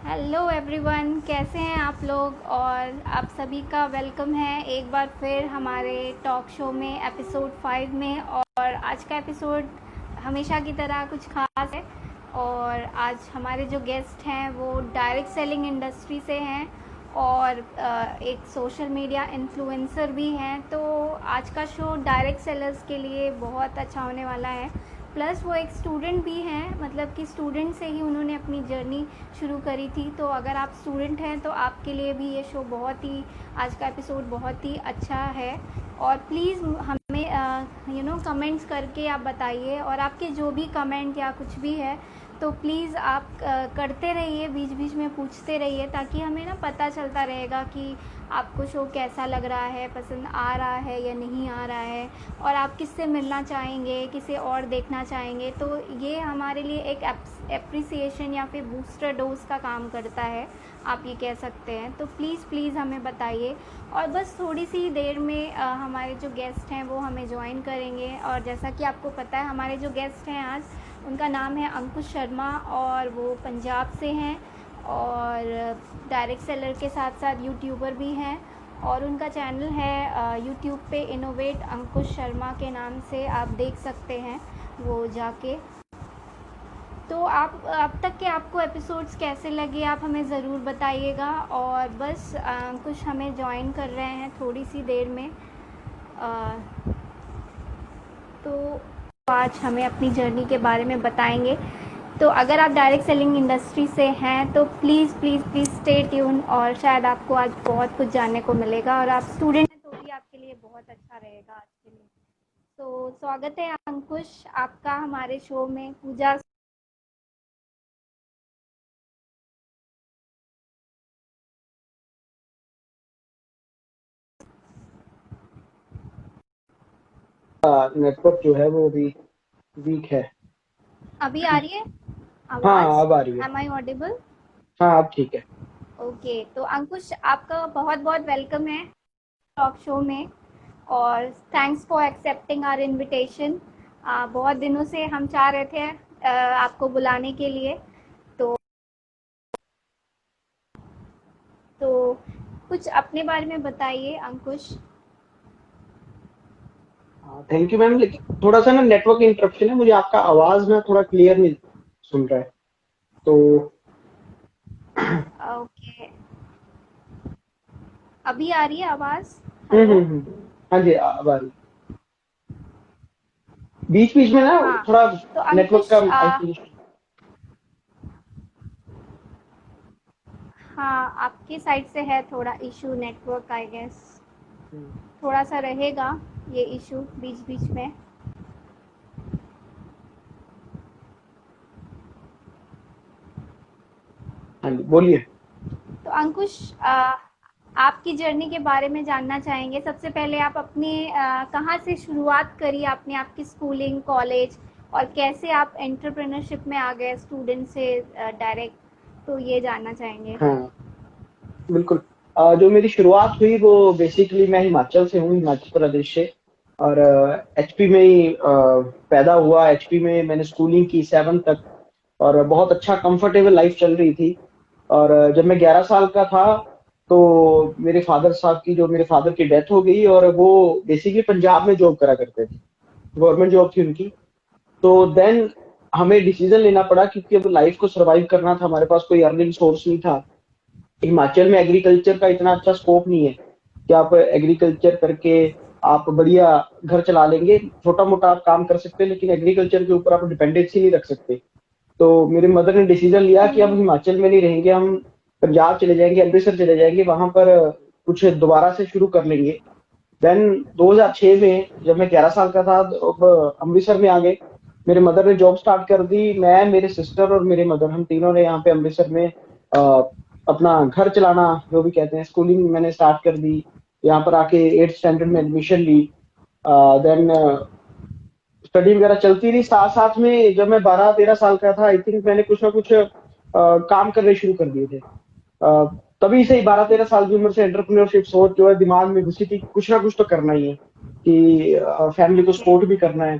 Hello everyone, कैसे हैं आप लोग। और आप सभी का वेलकम है एक बार फिर हमारे टॉक शो में एपिसोड 5 में। और आज का एपिसोड हमेशा की तरह कुछ खास है। और आज हमारे जो गेस्ट हैं वो डायरेक्ट सेलिंग इंडस्ट्री से हैं और एक सोशल मीडिया इन्फ्लुएंसर भी हैं। तो आज का शो डायरेक्ट सेलर्स के लिए बहुत अच्छा होने वाला है। प्लस वो एक स्टूडेंट भी हैं, मतलब कि स्टूडेंट से ही उन्होंने अपनी जर्नी शुरू करी थी। तो अगर आप स्टूडेंट हैं तो आपके लिए भी ये शो बहुत ही, आज का एपिसोड बहुत ही अच्छा है। और प्लीज़ हमें कमेंट्स करके आप बताइए, और आपके जो भी कमेंट या कुछ भी है तो प्लीज़ आप करते रहिए, बीच बीच में पूछते रहिए, ताकि हमें ना पता चलता रहेगा कि आपको शो कैसा लग रहा है, पसंद आ रहा है या नहीं आ रहा है, और आप किससे मिलना चाहेंगे, किसे और देखना चाहेंगे। तो ये हमारे लिए एक एप्रिसिएशन या फिर बूस्टर डोज का काम करता है, आप ये कह सकते हैं। तो प्लीज़ हमें बताइए। और बस थोड़ी सी देर में हमारे जो गेस्ट हैं वो हमें ज्वाइन करेंगे। और जैसा कि आपको पता है, हमारे जो गेस्ट हैं आज, उनका नाम है अंकुश शर्मा और वो पंजाब से हैं और डायरेक्ट सेलर के साथ साथ यूट्यूबर भी हैं। और उनका चैनल है यूट्यूब पे इनोवेट अंकुश शर्मा के नाम से, आप देख सकते हैं वो जाके। तो आप अब तक के आपको एपिसोड्स कैसे लगे, आप हमें ज़रूर बताइएगा। और बस अंकुश हमें ज्वाइन कर रहे हैं थोड़ी सी देर में। अ, तो आज हमें अपनी जर्नी के बारे में बताएंगे। तो अगर आप डायरेक्ट सेलिंग इंडस्ट्री से हैं तो please please please stay tune, और शायद आपको आज बहुत कुछ जानने को मिलेगा। और आप स्टूडेंट हैं तो भी आपके लिए बहुत अच्छा रहेगा आज के लिए। तो स्वागत है अंकुश आपका हमारे शो में। पूजा। नेटवर्क जो है वो भी वीक है। अभी आ रही है हाँ, आवाज़? अब आ रही है। Am I audible? हाँ, अब ठीक है। ओके, तो अंकुश आपका बहुत बहुत वेलकम है टॉक शो में। और thanks for accepting our invitation. बहुत दिनों से हम चाह रहे थे आपको बुलाने के लिए। तो तो कुछ अपने बारे में बताइए अंकुश। हाँ, थैंक यू मैम। लेकिन थोड़ा सा ना नेटवर्क इंटरप्शन है, मुझे आपका आवाज ना थोड़ा क्लियर नहीं सुन रहा है। तो ओके, अभी आ रही है आवाज़? हेलो? हाँ जी, अब आ रही है। बीच बीच में ना हाँ, थोड़ा तो नेटवर्क का अंकुश आई थिंक। हाँ, आपकी साइड से है थोड़ा इशू नेटवर्क, आई गेस थोड़ा सा रहेगा ये इशू बीच बीच में। हाँ जी, बोलिए। तो अंकुश आपकी जर्नी के बारे में जानना चाहेंगे। सबसे पहले आप अपने कहाँ से शुरुआत करी आपने, आपकी स्कूलिंग, कॉलेज, और कैसे आप एंटरप्रेन्योरशिप में आ गए स्टूडेंट से डायरेक्ट, तो ये जानना चाहेंगे। हाँ, बिल्कुल। जो मेरी शुरुआत हुई वो बेसिकली मैं हिमाचल से हूँ, हिमाचल प्रदेश से। और एचपी में ही पैदा हुआ। एचपी में मैंने स्कूलिंग की 7 तक। और बहुत अच्छा कंफर्टेबल लाइफ चल रही थी। और जब मैं 11 साल का था तो मेरे फादर साहब की, जो मेरे फादर की डेथ हो गई। और वो बेसिकली पंजाब में जॉब करा करते थे, गवर्नमेंट जॉब थी उनकी। तो देन हमें डिसीजन लेना पड़ा, क्योंकि अब लाइफ को सरवाइव करना था, हमारे पास कोई अर्निंग सोर्स नहीं था। हिमाचल में एग्रीकल्चर का इतना अच्छा स्कोप नहीं है कि आप एग्रीकल्चर करके आप बढ़िया घर चला लेंगे। छोटा मोटा आप काम कर सकते हैं, लेकिन एग्रीकल्चर के ऊपर आप डिपेंडेंसी नहीं रख सकते। तो मेरे मदर ने डिसीजन लिया कि अब हिमाचल में नहीं रहेंगे, हम पंजाब चले जाएंगे, अमृतसर चले जाएंगे, वहां पर कुछ दोबारा से शुरू कर लेंगे। देन 2006 में जब मैं 11 साल का था तो अब अमृतसर में आ गए। मेरे मदर ने जॉब स्टार्ट कर दी। मैं, मेरे सिस्टर और मेरे मदर, हम तीनों ने यहाँ पे अमृतसर में अपना घर चलाना जो भी कहते हैं, स्कूलिंग मैंने स्टार्ट कर दी। यहाँ पर आके 8th स्टैंडर्ड में एडमिशन ली। देन स्टडी वगैरह चलती रही। साथ साथ में जब मैं 12-13 साल का था, आई थिंक मैंने कुछ ना कुछ काम करने शुरू कर दिए थे। अ, तभी से ही 12-13 साल की उम्र से एंटरप्रेन्योरशिप सोच जो है दिमाग में घुसी थी, कुछ ना कुछ तो करना ही है, कि फैमिली को ओके। सपोर्ट भी करना है।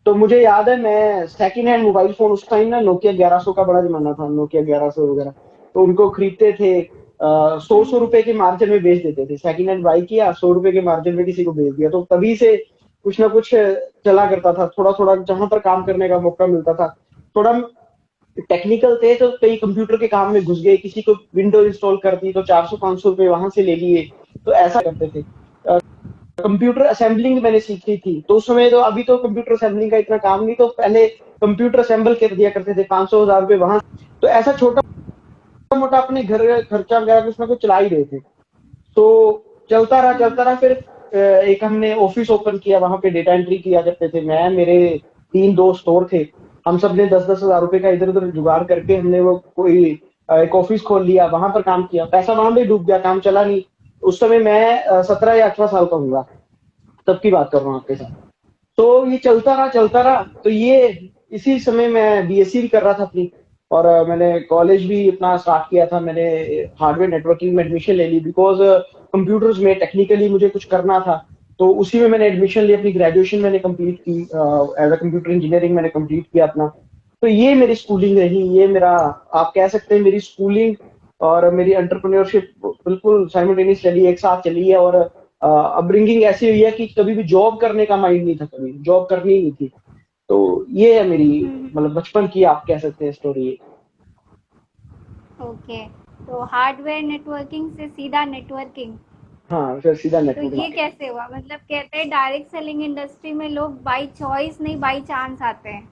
तो मुझे याद है, मैं सेकंड हैंड मोबाइल फोन, उस टाइम ना नोकिया 1100 का बड़ा जमाना था, नोकिया 1100 वगैरह। तो उनको खरीदते थे, 100 रुपए के मार्जिन में बेच देते थे। सेकंड हैंड बाई किया, 100 रुपए के मार्जिन में किसी को बेच दिया। तो तभी से कुछ ना कुछ चला करता था, थोड़ा थोड़ा जहां पर काम करने का मौका मिलता था। थोड़ा टेक्निकल थे तो कई कंप्यूटर के काम में घुस गए, किसी को विंडो इंस्टॉल कर दी तो 400-500 रुपए वहां से ले लिए, तो ऐसा करते थे। कंप्यूटर असेंबलिंग मैंने सीखी थी, तो उस समय, तो अभी तो कंप्यूटर असेंबलिंग का इतना काम नहीं, तो पहले कंप्यूटर असेंबल कर दिया करते थे, 500-1000 रुपए वहां। तो ऐसा छोटा मोटा अपने घर खर्चा वगैरह कुछ ना कुछ चला ही रहे थे। तो चलता रहा। फिर एक हमने ऑफिस ओपन किया, वहां पे डेटा एंट्री किया करते थे, मैं, मेरे 3 दोस्त और थे। हम सब ने 10-10 हजार रुपए का इधर उधर जुगाड़ करके हमने वो कोई एक ऑफिस खोल लिया, वहां पर काम किया। पैसा वहां पे डूब गया, काम चला नहीं। उस समय मैं 17 या 18 साल का हूँ, तब की बात कर रहा हूँ आपके साथ। तो ये चलता रहा। तो ये इसी समय मैं बीएससी भी कर रहा था अपनी, और मैंने कॉलेज भी अपना स्टार्ट किया था। मैंने हार्डवेयर नेटवर्किंग में एडमिशन ले ली, बिकॉज कंप्यूटर्स में टेक्निकली मुझे कुछ करना था। तो उसी में मैंने एडमिशन ली, अपनी ग्रेजुएशन मैंने कंप्लीट की, एज अ कंप्यूटर इंजीनियरिंग मैंने कंप्लीट किया अपना। तो ये मेरी स्कूलिंग रही, ये मेरा, आप कह सकते हैं मेरी स्कूलिंग और मेरी एंटरप्रेन्योरशिप बिल्कुल साइमल्टेनियस चली, एक साथ चली है। और अपब्रिंगिंग ऐसी हुई है कि कभी भी जॉब करने का माइंड नहीं था, कभी जॉब करनी ही नहीं थी। तो ये है मेरी, मतलब बचपन की आप कह सकते हैं स्टोरी। ओके, तो हार्डवेयर नेटवर्किंग से सीधा नेटवर्किंग, हाँ, फिर सीधा तो नेटवर्क ये मार्केटिंग। कैसे हुआ? मतलब कहते हैं डायरेक्ट सेलिंग इंडस्ट्री में लोग बाय चॉइस नहीं बाय चांस आते हैं,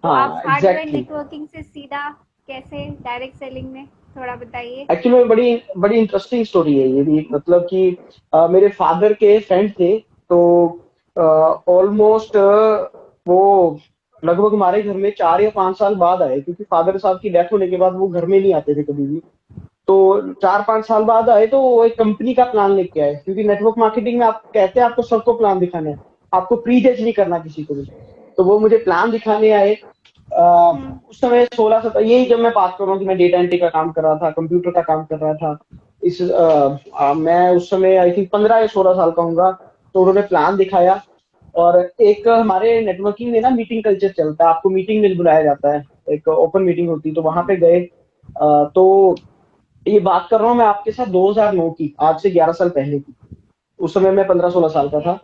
तो आप हाँ, हार्डवेयर एग्जैक्टली। नेटवर्किंग से सीधा कैसे डायरेक्ट सेलिंग में, थोड़ा बताइए। एक्चुअली में बड़ी बड़ी इंटरेस्टिंग स्टोरी है ये भी, मतलब कि मेरे फादर के फ्रेंड थे। तो ऑलमोस्ट वो लगभग हमारे घर में 4 या 5 साल बाद आए, क्योंकि फादर साहब की डेथ होने के बाद वो घर में नहीं आते थे कभी भी। तो 4-5 साल बाद आए, तो वो एक कंपनी का प्लान लेके आए, क्योंकि नेटवर्क मार्केटिंग में आप कहते हैं आपको सबको प्लान दिखाना है, आपको प्री जज नहीं करना किसी को भी। तो वो मुझे प्लान दिखाने आए। उस समय 16-17, यही जब मैं बात कर रहा हूँ कि मैं डेटा एंट्री का काम कर रहा था, कंप्यूटर का काम कर रहा था। मैं उस समय आई थिंक 15 या 16 साल का हूँ। तो उन्होंने प्लान दिखाया, और एक हमारे नेटवर्किंग में ना मीटिंग कल्चर चलता है, आपको मीटिंग में बुलाया जाता है, एक ओपन मीटिंग होती है, तो वहां पे गए। तो ये बात कर रहा हूँ मैं आपके साथ 2009 की, आज से 11 साल पहले की। उस समय मैं 15-16 साल का ओके। था।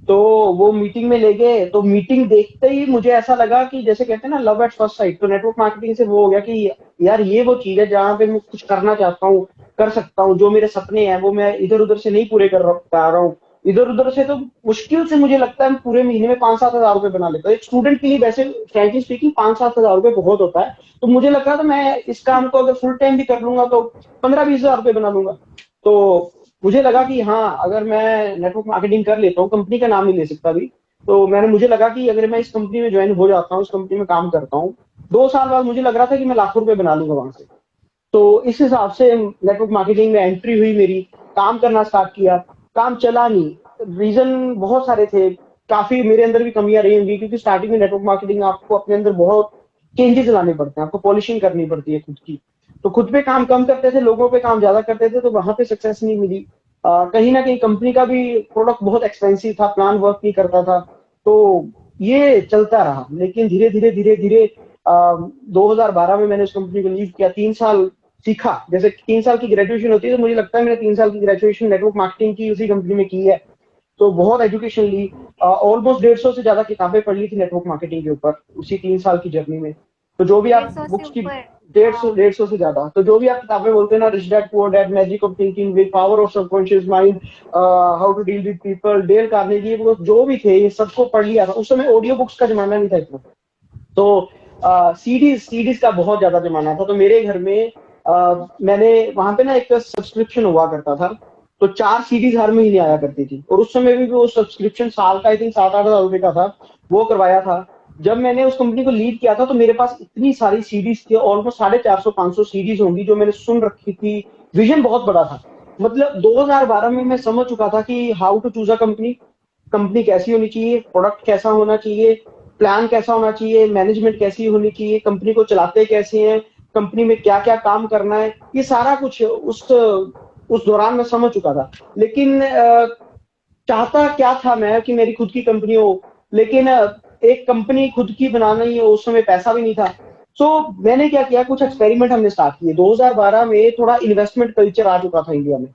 तो वो मीटिंग में ले गए, तो मीटिंग देखते ही मुझे ऐसा लगा कि जैसे कहते हैं ना, लव एट फर्स्ट साइट। तो नेटवर्क मार्केटिंग से वो हो गया कि यार ये वो चीज है जहाँ पे मैं कुछ करना चाहता हूँ, कर सकता हूँ। जो मेरे सपने हैं वो मैं इधर उधर से नहीं पूरे कर पा रहा हूँ। इधर उधर से तो मुश्किल से मुझे लगता है पूरे महीने में 5-7 हजार रुपए बना लेता हूँ। एक स्टूडेंट के लिए वैसे फ्रेंकली स्पीकिंग 5-7 हजार रुपए बहुत होता है। तो मुझे लग रहा था मैं इस काम को अगर फुल टाइम भी कर लूंगा तो 15-20 हजार रुपए बना लूंगा। तो मुझे लगा कि हाँ, अगर मैं नेटवर्क मार्केटिंग कर लेता हूँ, कंपनी का नाम नहीं ले सकता अभी, तो मुझे लगा कि अगर मैं इस कंपनी में ज्वाइन हो जाता हूँ, इस कंपनी में काम करता हूँ, 2 साल बाद मुझे लग रहा था कि मैं लाखों रुपए बना लूंगा वहां से। तो इस हिसाब से नेटवर्क मार्केटिंग में एंट्री हुई मेरी, काम करना स्टार्ट किया। काम चला नहीं, रीजन बहुत सारे थे। काफी मेरे अंदर भी कमियां रही होंगी, क्योंकि स्टार्टिंग में नेटवर्क मार्केटिंग आपको अपने अंदर बहुत चेंजेस लाने पड़ते हैं, आपको पॉलिशिंग करनी पड़ती है खुद की। तो खुद पे काम कम करते थे, लोगों पे काम ज्यादा करते थे, तो वहां पे सक्सेस नहीं मिली। कहीं ना कहीं कंपनी का भी प्रोडक्ट बहुत एक्सपेंसिव था, प्लान वर्क नहीं करता था। तो ये चलता रहा, लेकिन धीरे धीरे 2012 में मैंने उस कंपनी को लीव किया। 3 साल सीखा, जैसे 3 साल की ग्रेजुएशन होती है, तो मुझे लगता है मैंने 3 साल की ग्रेजुएशन नेटवर्क मार्केटिंग की उसी कंपनी में की है। तो बहुत एजुकेशन ली, ऑलमोस्ट 150 से ज्यादा किताबें पढ़ ली थी नेटवर्क मार्केटिंग के ऊपर उसी 3 साल की जर्नी में। तो जो भी आप 150 से बुक्स की, ऊपर? डेढ़ सौ वाओ। 150 से ज्यादा, तो जो भी आप किताबें बोलते हैं ना, rich dad poor dad, magic of thinking, with power of subconscious mind, how to deal with people, Dale Carnegie, वो जो भी थे ये सबको पढ़ लिया था। उस समय ऑडियो बुक्स का जमाना नहीं था इतना। तो सीडीज का बहुत ज्यादा जमाना था। तो मेरे घर में मैंने वहां पे ना एक सब्सक्रिप्शन हुआ करता था, तो 4 सीडीज हर महीने आया करती थी। और उस समय भी वो सब्सक्रिप्शन साल का आई थिंक 7-8 हजार रुपए का था, वो करवाया था। जब मैंने उस कंपनी को लीड किया था, तो मेरे पास इतनी सारी सीडीज थी, ऑलमोस्ट 450-500 सीडीज होंगी जो मैंने सुन रखी थी। विजन बहुत बड़ा था। मतलब 2012 में मैं समझ चुका था कि how to choose a company, company कैसी होनी चाहिए, प्रोडक्ट कैसा होना चाहिए, प्लान कैसा होना चाहिए, मैनेजमेंट कैसी होनी चाहिए, कंपनी को चलाते कैसे हैं, कंपनी में क्या क्या काम करना है, ये सारा कुछ उस दौरान मैं समझ चुका था। लेकिन चाहता क्या था मैं कि मेरी खुद की कंपनी हो, लेकिन एक कंपनी खुद की बनाना ही, उस समय पैसा भी नहीं था। सो मैंने क्या किया, कुछ एक्सपेरिमेंट हमने स्टार्ट किए। 2012 में थोड़ा इन्वेस्टमेंट कल्चर आ चुका था इंडिया में।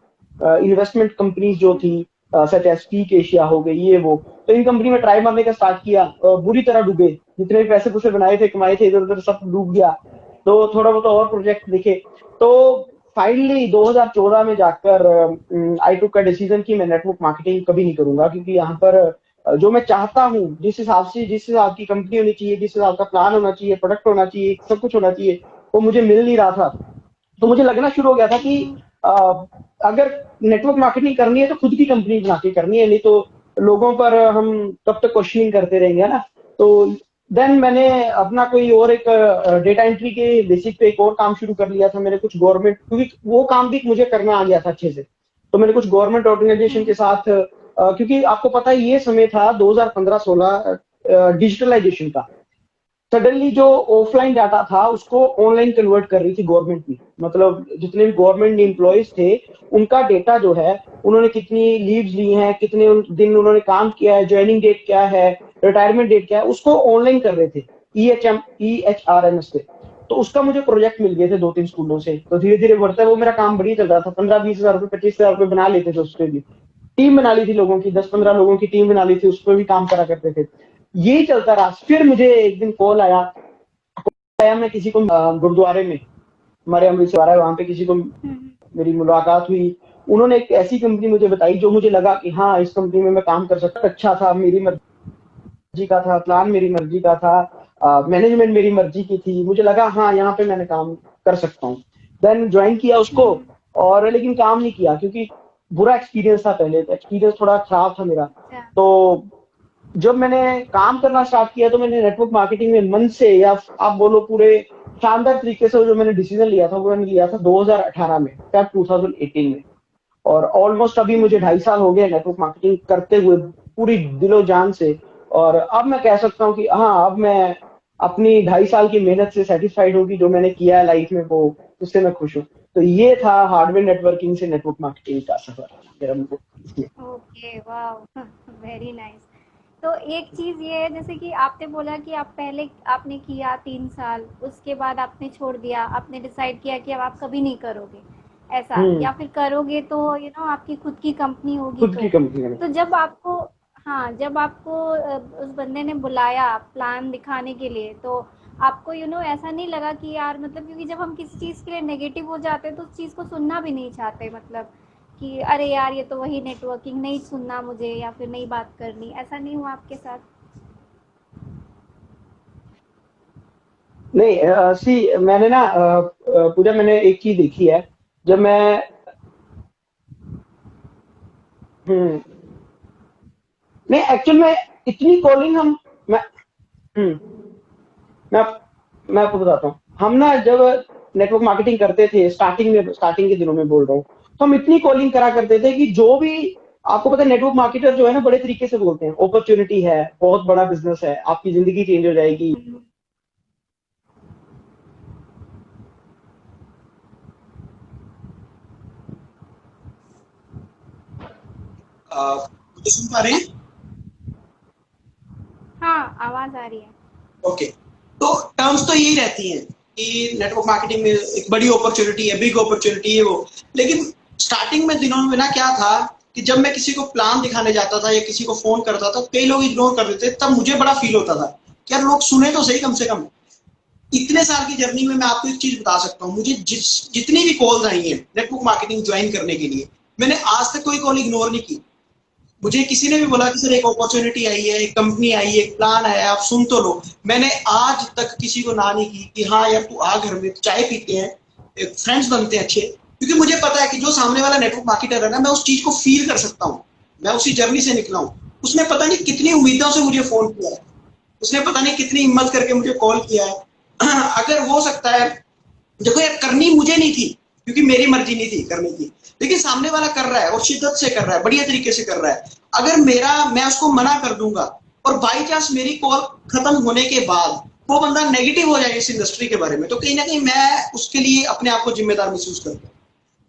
इन्वेस्टमेंट कंपनीज जो थी, सच एज पीक एशिया हो गई, ये वो, तो इन कंपनी में ट्राई मारने का स्टार्ट किया। बुरी तरह डूबे, जितने भी पैसे पूसे बनाए थे, कमाए थे, इधर उधर सब डूब गया। तो थोड़ा बहुत और प्रोजेक्ट दिखे। तो फाइनली 2014 में जाकर आई टुक अ डिसीजन कि मैं नेटवर्क मार्केटिंग कभी नहीं करूंगा, क्योंकि यहाँ पर जो मैं चाहता हूँ, जिस हिसाब की कंपनी होनी चाहिए, जिस हिसाब का प्लान होना चाहिए, प्रोडक्ट होना चाहिए, सब कुछ होना चाहिए, वो मुझे मिल नहीं रहा था। तो मुझे लगना शुरू हो गया था कि अ, अगर नेटवर्क मार्केटिंग करनी है तो खुद की कंपनी बना के करनी है, नहीं तो लोगों पर हम कब तक क्वेश्चनिंग करते रहेंगे, है ना। तो देन मैंने अपना कोई और एक डेटा एंट्री के बेसिक पे एक और काम शुरू कर लिया था। मैंने कुछ गवर्नमेंट, क्योंकि वो काम भी मुझे करना आ गया था अच्छे से, तो मैंने कुछ गवर्नमेंट ऑर्गेनाइजेशन के साथ क्योंकि आपको पता है ये समय था 2015-16 डिजिटलाइजेशन का। सडनली जो ऑफलाइन डाटा था उसको ऑनलाइन कन्वर्ट कर रही थी गवर्नमेंट भी। मतलब जितने भी गवर्नमेंट एम्प्लॉयज थे, उनका डेटा जो है, उन्होंने कितनी लीव्स ली हैं, कितने दिन उन्होंने काम किया है, ज्वाइनिंग डेट क्या है, रिटायरमेंट डेट क्या है, उसको ऑनलाइन कर रहे थे EHRMS से। तो उसका मुझे प्रोजेक्ट मिल गए थे 2-3 स्कूलों से। तो धीरे धीरे बढ़ता है वो मेरा काम, बढ़िया चल रहा था। 15-20 हजार रुपए, 25 हजार रुपए बना लेते थे उस पर भी। टीम बना ली थी लोगों की, 10-15 लोगों की टीम बना ली थी, उस पर भी काम करा करते थे। यही चलता रहा। फिर मुझे एक दिन कॉल आया। मैं किसी को गुरुद्वारे में, हमारे अमृतसर है, वहां पे किसी को मेरी मुलाकात हुई। उन्होंने एक ऐसी कंपनी मुझे बताई जो मुझे लगा कि हाँ, इस कंपनी में मैं काम कर सकता। अच्छा था, मेरी मर्जी का था, प्लान मेरी मर्जी का था, मैनेजमेंट मेरी मर्जी की थी। मुझे लगा हाँ, यहाँ पे मैंने काम कर सकता हूँ। देन ज्वाइन किया उसको, और लेकिन काम नहीं किया, क्योंकि बुरा एक्सपीरियंस था। पहले एक्सपीरियंस थोड़ा खराब था मेरा। तो जब मैंने काम करना स्टार्ट किया, तो मैंने नेटवर्क मार्केटिंग में मन से, या आप बोलो पूरे शानदार तरीके से, जो मैंने डिसीजन लिया था वो मैंने लिया था 2018 में, क्या 2018 में। और ऑलमोस्ट अभी मुझे 2.5 साल हो गए नेटवर्क मार्केटिंग करते हुए, पूरी दिलो जान से। और अब मैं कह सकता हूँ कि हाँ, अब मैं अपनी 2.5 साल की मेहनत से सेटिस्फाइड हूँ कि जो मैंने किया है लाइफ में, वो उससे मैं खुश हूँ। तो ये था हार्डवेयर नेटवर्किंग से नेटवर्क मार्केटिंग का सफर मेरा। ओके, वाह, वेरी नाइस। तो एक चीज़ ये है, जैसे कि आपने बोला कि आप पहले आपने किया 3 साल, उसके बाद आपने छोड़ दिया, आपने डिसाइड किया कि अब आप कभी नहीं करोगे ऐसा, हम्म। या फिर करोगे तो आपकी खुद की कंपनी होगी। खुद की कंपनी में। तो जब आपको, हाँ, जब आपको उस बंदे ने बुलाया प्लान दिखाने के लिए, तो आपको ऐसा नहीं लगा कि यार, मतलब क्योंकि जब हम किसी चीज़ के लिए नेगेटिव हो जाते हैं तो उस चीज़ को सुनना भी नहीं चाहते, मतलब कि अरे यार, ये तो वही नेटवर्किंग, नहीं सुनना मुझे, या फिर नहीं बात करनी, ऐसा नहीं हुआ आपके साथ? नहीं, सी मैंने ना पूजा, मैंने एक चीज देखी है। जब मैं हम्म नहीं, एक्चुअल में इतनी कॉलिंग हम मैं हम्म मैं मैं आपको बताता हूँ। हम ना जब नेटवर्क मार्केटिंग करते थे, स्टार्टिंग के दिनों में बोल रहा हूँ, तो हम इतनी कॉलिंग करा करते थे कि जो भी, आपको पता है नेटवर्क मार्केटर जो है ना, बड़े तरीके से बोलते हैं, अपॉर्चुनिटी है, बहुत बड़ा बिजनेस है, आपकी जिंदगी चेंज हो जाएगी। मुझे सुन पा रहे हैं? हाँ, आवाज़ आ रही है। ओके। तो टर्म्स तो यही रहती हैं कि नेटवर्क मार्केटिंग में एक बड़ी अपॉर्चुनिटी है, बिग अपॉर्चुनिटी है वो। लेकिन स्टार्टिंग में दिनों में ना क्या था कि जब मैं किसी को प्लान दिखाने जाता था या किसी को फोन करता था, कई लोग इग्नोर कर देते, तब मुझे बड़ा फील होता था कि यार, लोग सुने तो सही कम से कम। इतने साल की जर्नी में मैं आपको एक चीज बता सकता हूँ, मुझे जितनी भी कॉल्स आई हैं नेटवर्क मार्केटिंग ज्वाइन करने के लिए, मैंने आज तक कोई कॉल इग्नोर नहीं की। मुझे किसी ने भी बोला कि सर एक अपॉर्चुनिटी आई है, एक कंपनी आई है, एक प्लान आया है, आप सुन तो लो। मैंने आज तक किसी को ना नहीं की कि हाँ यार तू आ, घर में चाय पीते हैं, फ्रेंड्स बनते हैं अच्छे। क्योंकि मुझे पता है कि जो सामने वाला नेटवर्क मार्केटर है ना, मैं उस चीज को फील कर सकता हूँ। मैं उसी जर्नी से निकला हूँ। उसने पता नहीं कितनी उम्मीदों से मुझे फोन किया है, उसने पता नहीं कितनी हिम्मत करके मुझे कॉल किया है। अगर हो सकता है, देखो यार, करनी मुझे नहीं थी, क्योंकि मेरी मर्जी नहीं थी करने की, लेकिन सामने वाला कर रहा है और शिद्दत से कर रहा है, बढ़िया तरीके से कर रहा है। अगर मैं उसको मना कर दूंगा, और बाई चांस मेरी कॉल खत्म होने के बाद वो बंदा नेगेटिव हो जाए इस इंडस्ट्री के बारे में, तो कहीं ना कहीं मैं उसके लिए अपने आप को जिम्मेदार महसूस करता हूँ।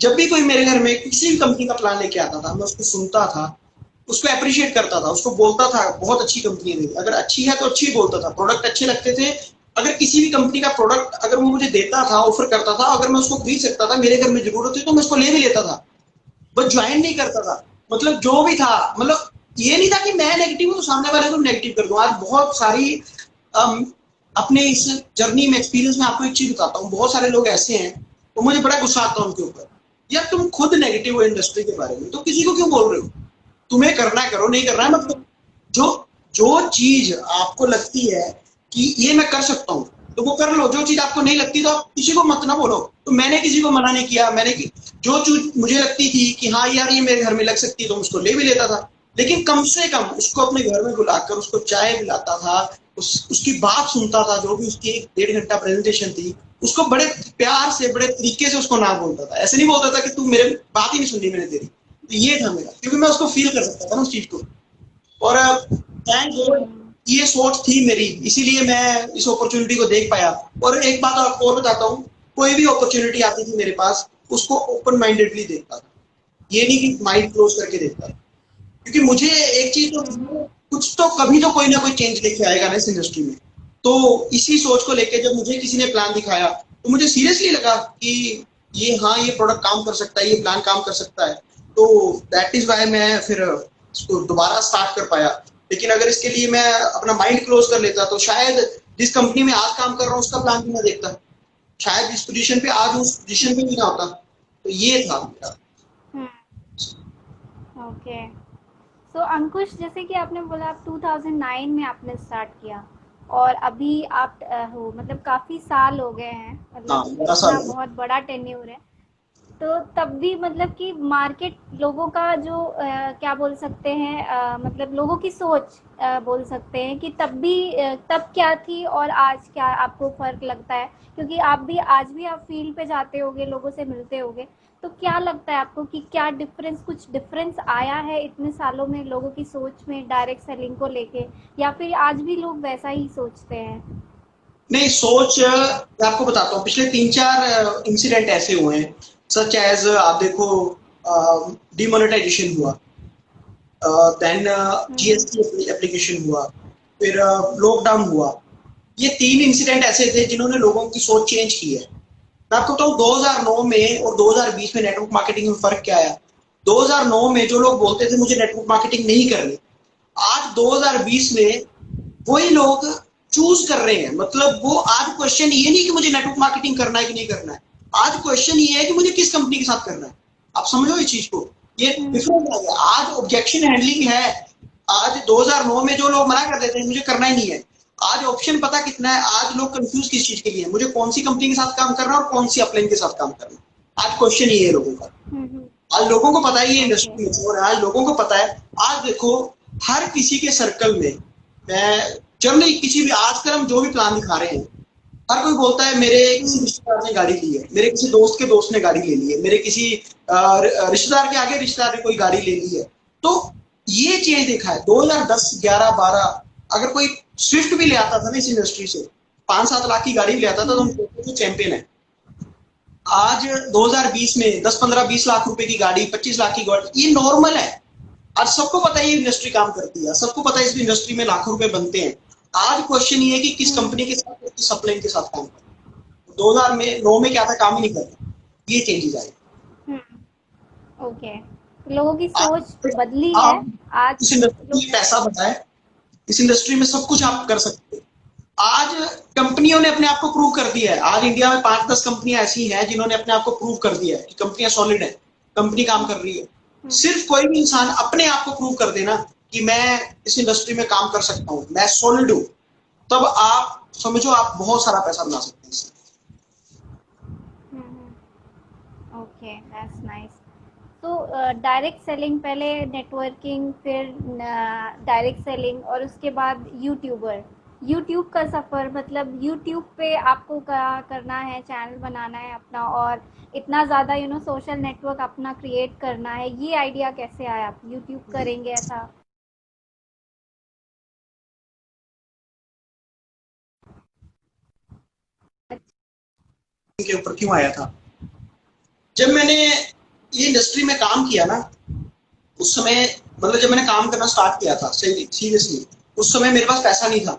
जब भी कोई मेरे घर में किसी भी कंपनी का प्लान लेके आता था, मैं उसको सुनता था, उसको अप्रिशिएट करता था, उसको बोलता था बहुत अच्छी कंपनी है, अगर अच्छी है तो अच्छी बोलता था, प्रोडक्ट अच्छे लगते थे अगर किसी भी कंपनी का प्रोडक्ट अगर वो मुझे देता था, ऑफर करता था, अगर मैं उसको खरीद सकता था, मेरे घर में जरूरत थी तो मैं उसको ले भी लेता था, बस ज्वाइन नहीं करता था। मतलब जो भी था, मतलब ये नहीं था कि मैं नेगेटिव हूँ तो सामने वाले को नेगेटिव कर दूं। आज बहुत सारी अम, अपने इस जर्नी में एक्सपीरियंस में आपको एक चीज बताता हूँ, बहुत सारे लोग ऐसे हैं तो मुझे बड़ा गुस्सा आता है उनके ऊपर। यार तुम खुद नेगेटिव हो इंडस्ट्री के बारे में तो किसी को क्यों बोल रहे हो? तुम्हें करना है करो, नहीं करना है मत करो। जो जो चीज आपको लगती है कि ये मैं कर सकता हूँ तो वो कर लो, जो चीज आपको नहीं लगती तो आप किसी को मत ना बोलो। तो मैंने किसी को मना नहीं किया, जो चीज मुझे लगती थी कि हाँ यार ये मेरे घर में लग सकती है तो उसको ले भी लेता था, लेकिन कम से कम उसको अपने घर में बुलाकर उसको चाय पिलाता था, उसकी बात सुनता था, जो भी उसकी 1.5 घंटा प्रेजेंटेशन थी उसको बड़े प्यार से बड़े तरीके से उसको ना बोलता था। ऐसे नहीं बोलता था कि तू मेरे बात ही नहीं सुननी मैंने तेरी। तो ये था मेरा, क्योंकि मैं उसको फील कर सकता था ना उस चीज को। और थैंक गॉड ये सोच थी मेरी, इसीलिए मैं इस अपॉर्चुनिटी को देख पाया। और एक बात आपको और बताता हूँ, कोई भी अपॉर्चुनिटी आती थी मेरे पास उसको ओपन माइंडेडली देखता था, ये नहीं कि माइंड क्लोज करके देखता था। क्योंकि मुझे एक चीज तो कुछ तो कभी तो कोई ना कोई चेंज लेके आएगा ना इस इंडस्ट्री में। तो इसी सोच को लेके जब मुझे किसी ने प्लान दिखाया तो मुझे सीरियसली लगा कि ये हाँ ये प्रोडक्ट काम कर सकता है, ये प्लान काम कर सकता है। तो दैट इज वाई मैं फिर इसको दोबारा स्टार्ट कर पाया। लेकिन अगर इसके लिए मैं अपना माइंड क्लोज कर लेता तो शायद जिस कंपनी में आज काम कर रहा हूँ उसका प्लान भी ना देखता, शायद जिस पोजीशन पे आज उस पोजीशन पे भी ना होता। तो ये था मेरा। ओके। सो अंकुश, जैसे कि आपने बोला आप 2009 में आपने स्टार्ट किया और अभी आप हो, मतलब काफ़ी साल हो गए हैं, हाँ मतलब मेरा इतना साल बहुत बड़ा टेन्योर है। तो तब भी मतलब कि मार्केट लोगों का जो क्या बोल सकते हैं, मतलब लोगों की सोच बोल सकते हैं कि तब भी तब क्या थी और आज क्या आपको फ़र्क लगता है? क्योंकि आप भी आज भी आप फील्ड पे जाते होगे, लोगों से मिलते होगे, तो क्या लगता है आपको कि क्या डिफरेंस, कुछ डिफरेंस आया है इतने सालों में लोगों की सोच में डायरेक्ट सेलिंग को लेके, या फिर आज भी लोग वैसा ही सोचते हैं? नहीं सोच, मैं आपको बताता हूँ पिछले 3-4 इंसिडेंट ऐसे हुए हैं, सच एज आप देखो डिमोनेटाइजेशन हुआ, देन हम्म। जीएसटी एप्लीकेशन हुआ, फिर लॉकडाउन हुआ। ये 3 इंसिडेंट ऐसे थे जिन्होंने लोगों की सोच चेंज की है। मैं आपको बताऊं 2009 में और 2020 में नेटवर्क मार्केटिंग में फर्क क्या आया। 2009 में जो लोग बोलते थे मुझे नेटवर्क मार्केटिंग नहीं करनी, आज 2020 में वही लोग चूज कर रहे हैं। मतलब वो आज क्वेश्चन ये नहीं कि मुझे नेटवर्क मार्केटिंग करना है कि नहीं करना है, आज क्वेश्चन ये है कि मुझे किस कंपनी के साथ करना है। आप समझो इस चीज को, ये डिफरेंस आ गया। आज ऑब्जेक्शन हैंडलिंग है। आज 2009 में जो लोग मना कर देते हैं मुझे करना ही नहीं है, आज ऑप्शन पता कितना है। आज लोग कंफ्यूज किस चीज के लिए, मुझे कौन सी कंपनी के साथ काम करना है और कौन सी अपलाइन के साथ काम करना है। आज क्वेश्चन ये है लोगों का। आज लोगों को पता है ये ओके। इंडस्ट्री में, और आज लोगों को पता है। आज देखो हर किसी के सर्कल में, मैं जनरली किसी भी आजकल हम जो भी प्लान दिखा रहे हैं, हर कोई बोलता है मेरे किसी रिश्तेदार ने गाड़ी ली है, मेरे किसी दोस्त के दोस्त ने गाड़ी ले ली है, मेरे किसी रिश्तेदार के आगे रिश्तेदार ने कोई गाड़ी ले ली है। तो ये चेंज देखा है 2010 11 12, अगर कोई स्विफ्ट भी ले आता था ना इस इंडस्ट्री से, 5-7 लाख की गाड़ी ले आता था तो हम सोचते थे चैंपियन है। आज 2020 में 10-15-20 लाख रुपए की गाड़ी, 25 लाख की गाड़ी, ये नॉर्मल है। आज सबको पता है ये इंडस्ट्री काम करती है, सबको पता है इस इंडस्ट्री में लाखों रुपए बनते हैं। आज क्वेश्चन ये है कि किस कंपनी के साथ, किस सप्लाइन के साथ काम करना। 2009 में क्या था, काम ही नहीं करना। ये चेंजेस आए। ओके। लोगों की सोच आज बदली है। आप आज इस इंडस्ट्री लोग। में पैसा बनाए, इस इंडस्ट्री में सब कुछ आप कर सकते हैं। आज कंपनियों ने अपने आप को प्रूव कर दिया है। आज इंडिया में 5-10 कंपनियां ऐसी हैं जिन्होंने अपने आप को प्रूव कर दिया है कि कंपनियां सॉलिड है, कंपनी काम कर रही है। सिर्फ कोई भी इंसान अपने आप को प्रूव कर देना कि मैं इस इंडस्ट्री में काम कर सकता हूँ, मैं सॉलिड हूँ, तब आप समझो आप बहुत सारा पैसा बना सकते हैं इससे। Okay, that's nice. तो डायरेक्ट सेलिंग, पहले नेटवर्किंग, फिर डायरेक्ट सेलिंग, और उसके बाद यूट्यूबर, यूट्यूब का सफ़र, मतलब यूट्यूब पे आपको क्या करना है, चैनल बनाना है अपना, और इतना ज़्यादा सोशल नेटवर्क अपना क्रिएट करना है, ये आइडिया कैसे आया आप यूट्यूब करेंगे ऐसा? के ऊपर क्यों आया था, जब मैंने ये इंडस्ट्री में काम किया ना, उस समय मतलब जब मैंने काम करना स्टार्ट किया था सीरियसली, उस समय मेरे पास पैसा नहीं था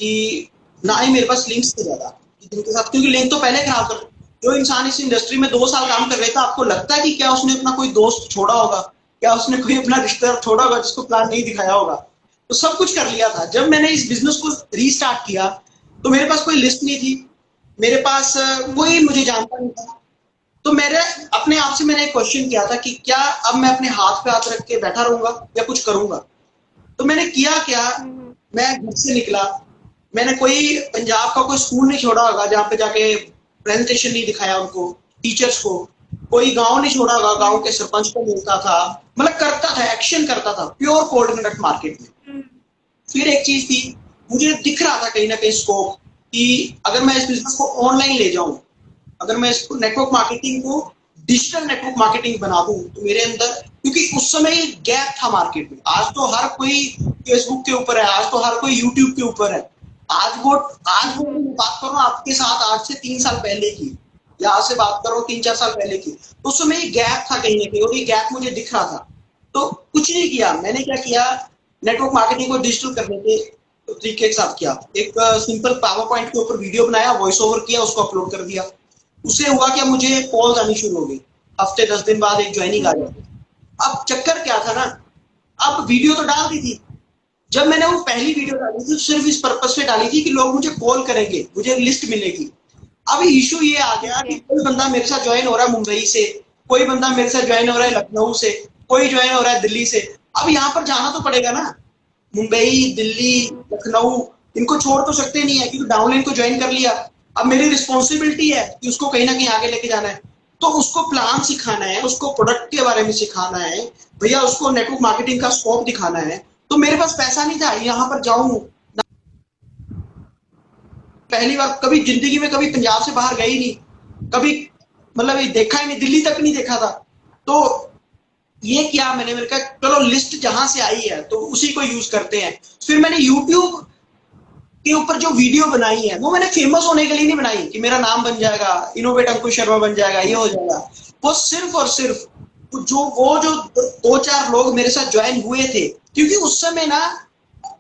कि ना ही मेरे पास लिंक्स थे ज्यादा जिनके साथ, क्योंकि लिंक तो पहले खराब कर, जो इंसान इस इंडस्ट्री में 2 साल काम कर रहा था, आपको लगता है कि क्या उसने अपना कोई दोस्त छोड़ा होगा, क्या उसने कोई अपना रिश्तेदार छोड़ा होगा जिसको प्लान नहीं दिखाया होगा? तो सब कुछ कर लिया था। जब मैंने इस बिजनेस को रीस्टार्ट किया तो मेरे पास कोई लिस्ट नहीं थी, मेरे पास कोई मुझे जानता नहीं था। तो मेरे अपने आप से मैंने एक क्वेश्चन किया था कि क्या अब मैं अपने हाथ पे हाथ रख के बैठा रहूंगा या कुछ करूंगा? तो मैंने किया क्या, मैं घर से निकला, मैंने कोई पंजाब का कोई स्कूल नहीं छोड़ा होगा जहाँ पे जाके प्रेजेंटेशन नहीं दिखाया उनको, टीचर्स को, कोई गांव नहीं छोड़ा होगा, गांव के सरपंच को मिलता था, मतलब करता था, एक्शन करता था, प्योर कोड कंडक्ट मार्केट में। फिर एक चीज थी, मुझे दिख रहा था कहीं ना कहीं स्कोप कि अगर मैं इस बिजनेस को ऑनलाइन ले जाऊं, अगर मैं इसको नेटवर्क मार्केटिंग को डिजिटल नेटवर्क मार्केटिंग बना दूं, तो मेरे अंदर, क्योंकि उस समय गैप था मार्केट में। आज तो हर कोई फेसबुक के ऊपर है, आज तो हर कोई यूट्यूब के ऊपर है। आज वो बात करो आपके साथ आज से 3 साल पहले की, या आज से बात करो 3-4 साल पहले की, तो उस समय गैप था कहीं ना कहीं, और ये गैप मुझे दिख रहा था। तो कुछ नहीं किया मैंने, क्या किया, नेटवर्क मार्केटिंग को डिजिटल करने के तरीके के साथ किया। एक सिंपल पावर पॉइंट के ऊपर वीडियो बनाया, वॉइस ओवर किया, उसको अपलोड कर दिया। उससे हुआ क्या, मुझे कॉल आनी शुरू हो गई, हफ्ते 10 दिन बाद एक ज्वाइनिंग आ जाती। अब चक्कर क्या था ना, अब वीडियो तो डाल दी थी, जब मैंने वो पहली वीडियो डाली थी सिर्फ इस पर्पस से डाली थी कि लोग मुझे कॉल करेंगे, मुझे लिस्ट मिलेगी। अब इशू ये आ गया कि कोई बंदा मेरे साथ ज्वाइन हो रहा है मुंबई से, कोई बंदा मेरे साथ ज्वाइन हो रहा है लखनऊ से, कोई ज्वाइन हो रहा है दिल्ली से। अब यहाँ पर जाना तो पड़ेगा ना, मुंबई, दिल्ली, लखनऊ, इनको छोड़ तो सकते नहीं है, क्योंकि डाउनलाइन को ज्वाइन कर लिया। अब मेरी रिस्पॉन्सिबिलिटी है कि उसको कहीं ना कहीं आगे लेके जाना है, तो उसको प्लान सिखाना है, उसको प्रोडक्ट के बारे में सिखाना है, भैया उसको नेटवर्क मार्केटिंग का स्कोप दिखाना है। तो मेरे पास पैसा नहीं था यहाँ पर जाऊं, पहली बार कभी जिंदगी में कभी पंजाब से बाहर गई नहीं, कभी मतलब ये देखा ही नहीं, दिल्ली तक नहीं देखा था। तो ये क्या, मैंने कहा चलो लिस्ट जहां से आई है तो उसी को यूज करते हैं। फिर मैंने यूट्यूब के ऊपर जो वीडियो बनाई है वो मैंने फेमस होने के लिए नहीं बनाई कि मेरा नाम बन जाएगा, इनोवेट अंकुश शर्मा बन जाएगा, ये हो जाएगा। वो सिर्फ और सिर्फ जो 2-4 लोग मेरे साथ ज्वाइन हुए थे, क्योंकि उस समय ना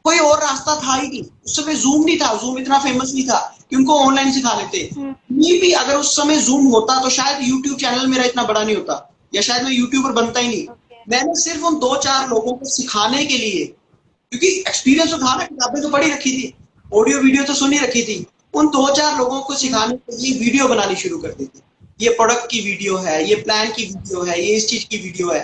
कोई और रास्ता था ही नहीं, उस समय जूम नहीं था, जूम इतना फेमस नहीं था कि उनको ऑनलाइन सिखा लेते। ये भी अगर उस समय जूम होता तो शायद यूट्यूब चैनल मेरा इतना बड़ा नहीं होता, या शायद मैं यूट्यूबर बनता ही नहीं। मैंने सिर्फ उन 2-4 लोगों को सिखाने के लिए, क्योंकि एक्सपीरियंस तो था ना, किताबें तो पढ़ी रखी थी, ऑडियो वीडियो तो सुनी रखी थी, उन 2-4 लोगों को सिखाने के लिए वीडियो बनानी शुरू कर दी थी। ये प्रोडक्ट की वीडियो है, ये प्लान की वीडियो है, ये इस चीज की वीडियो है।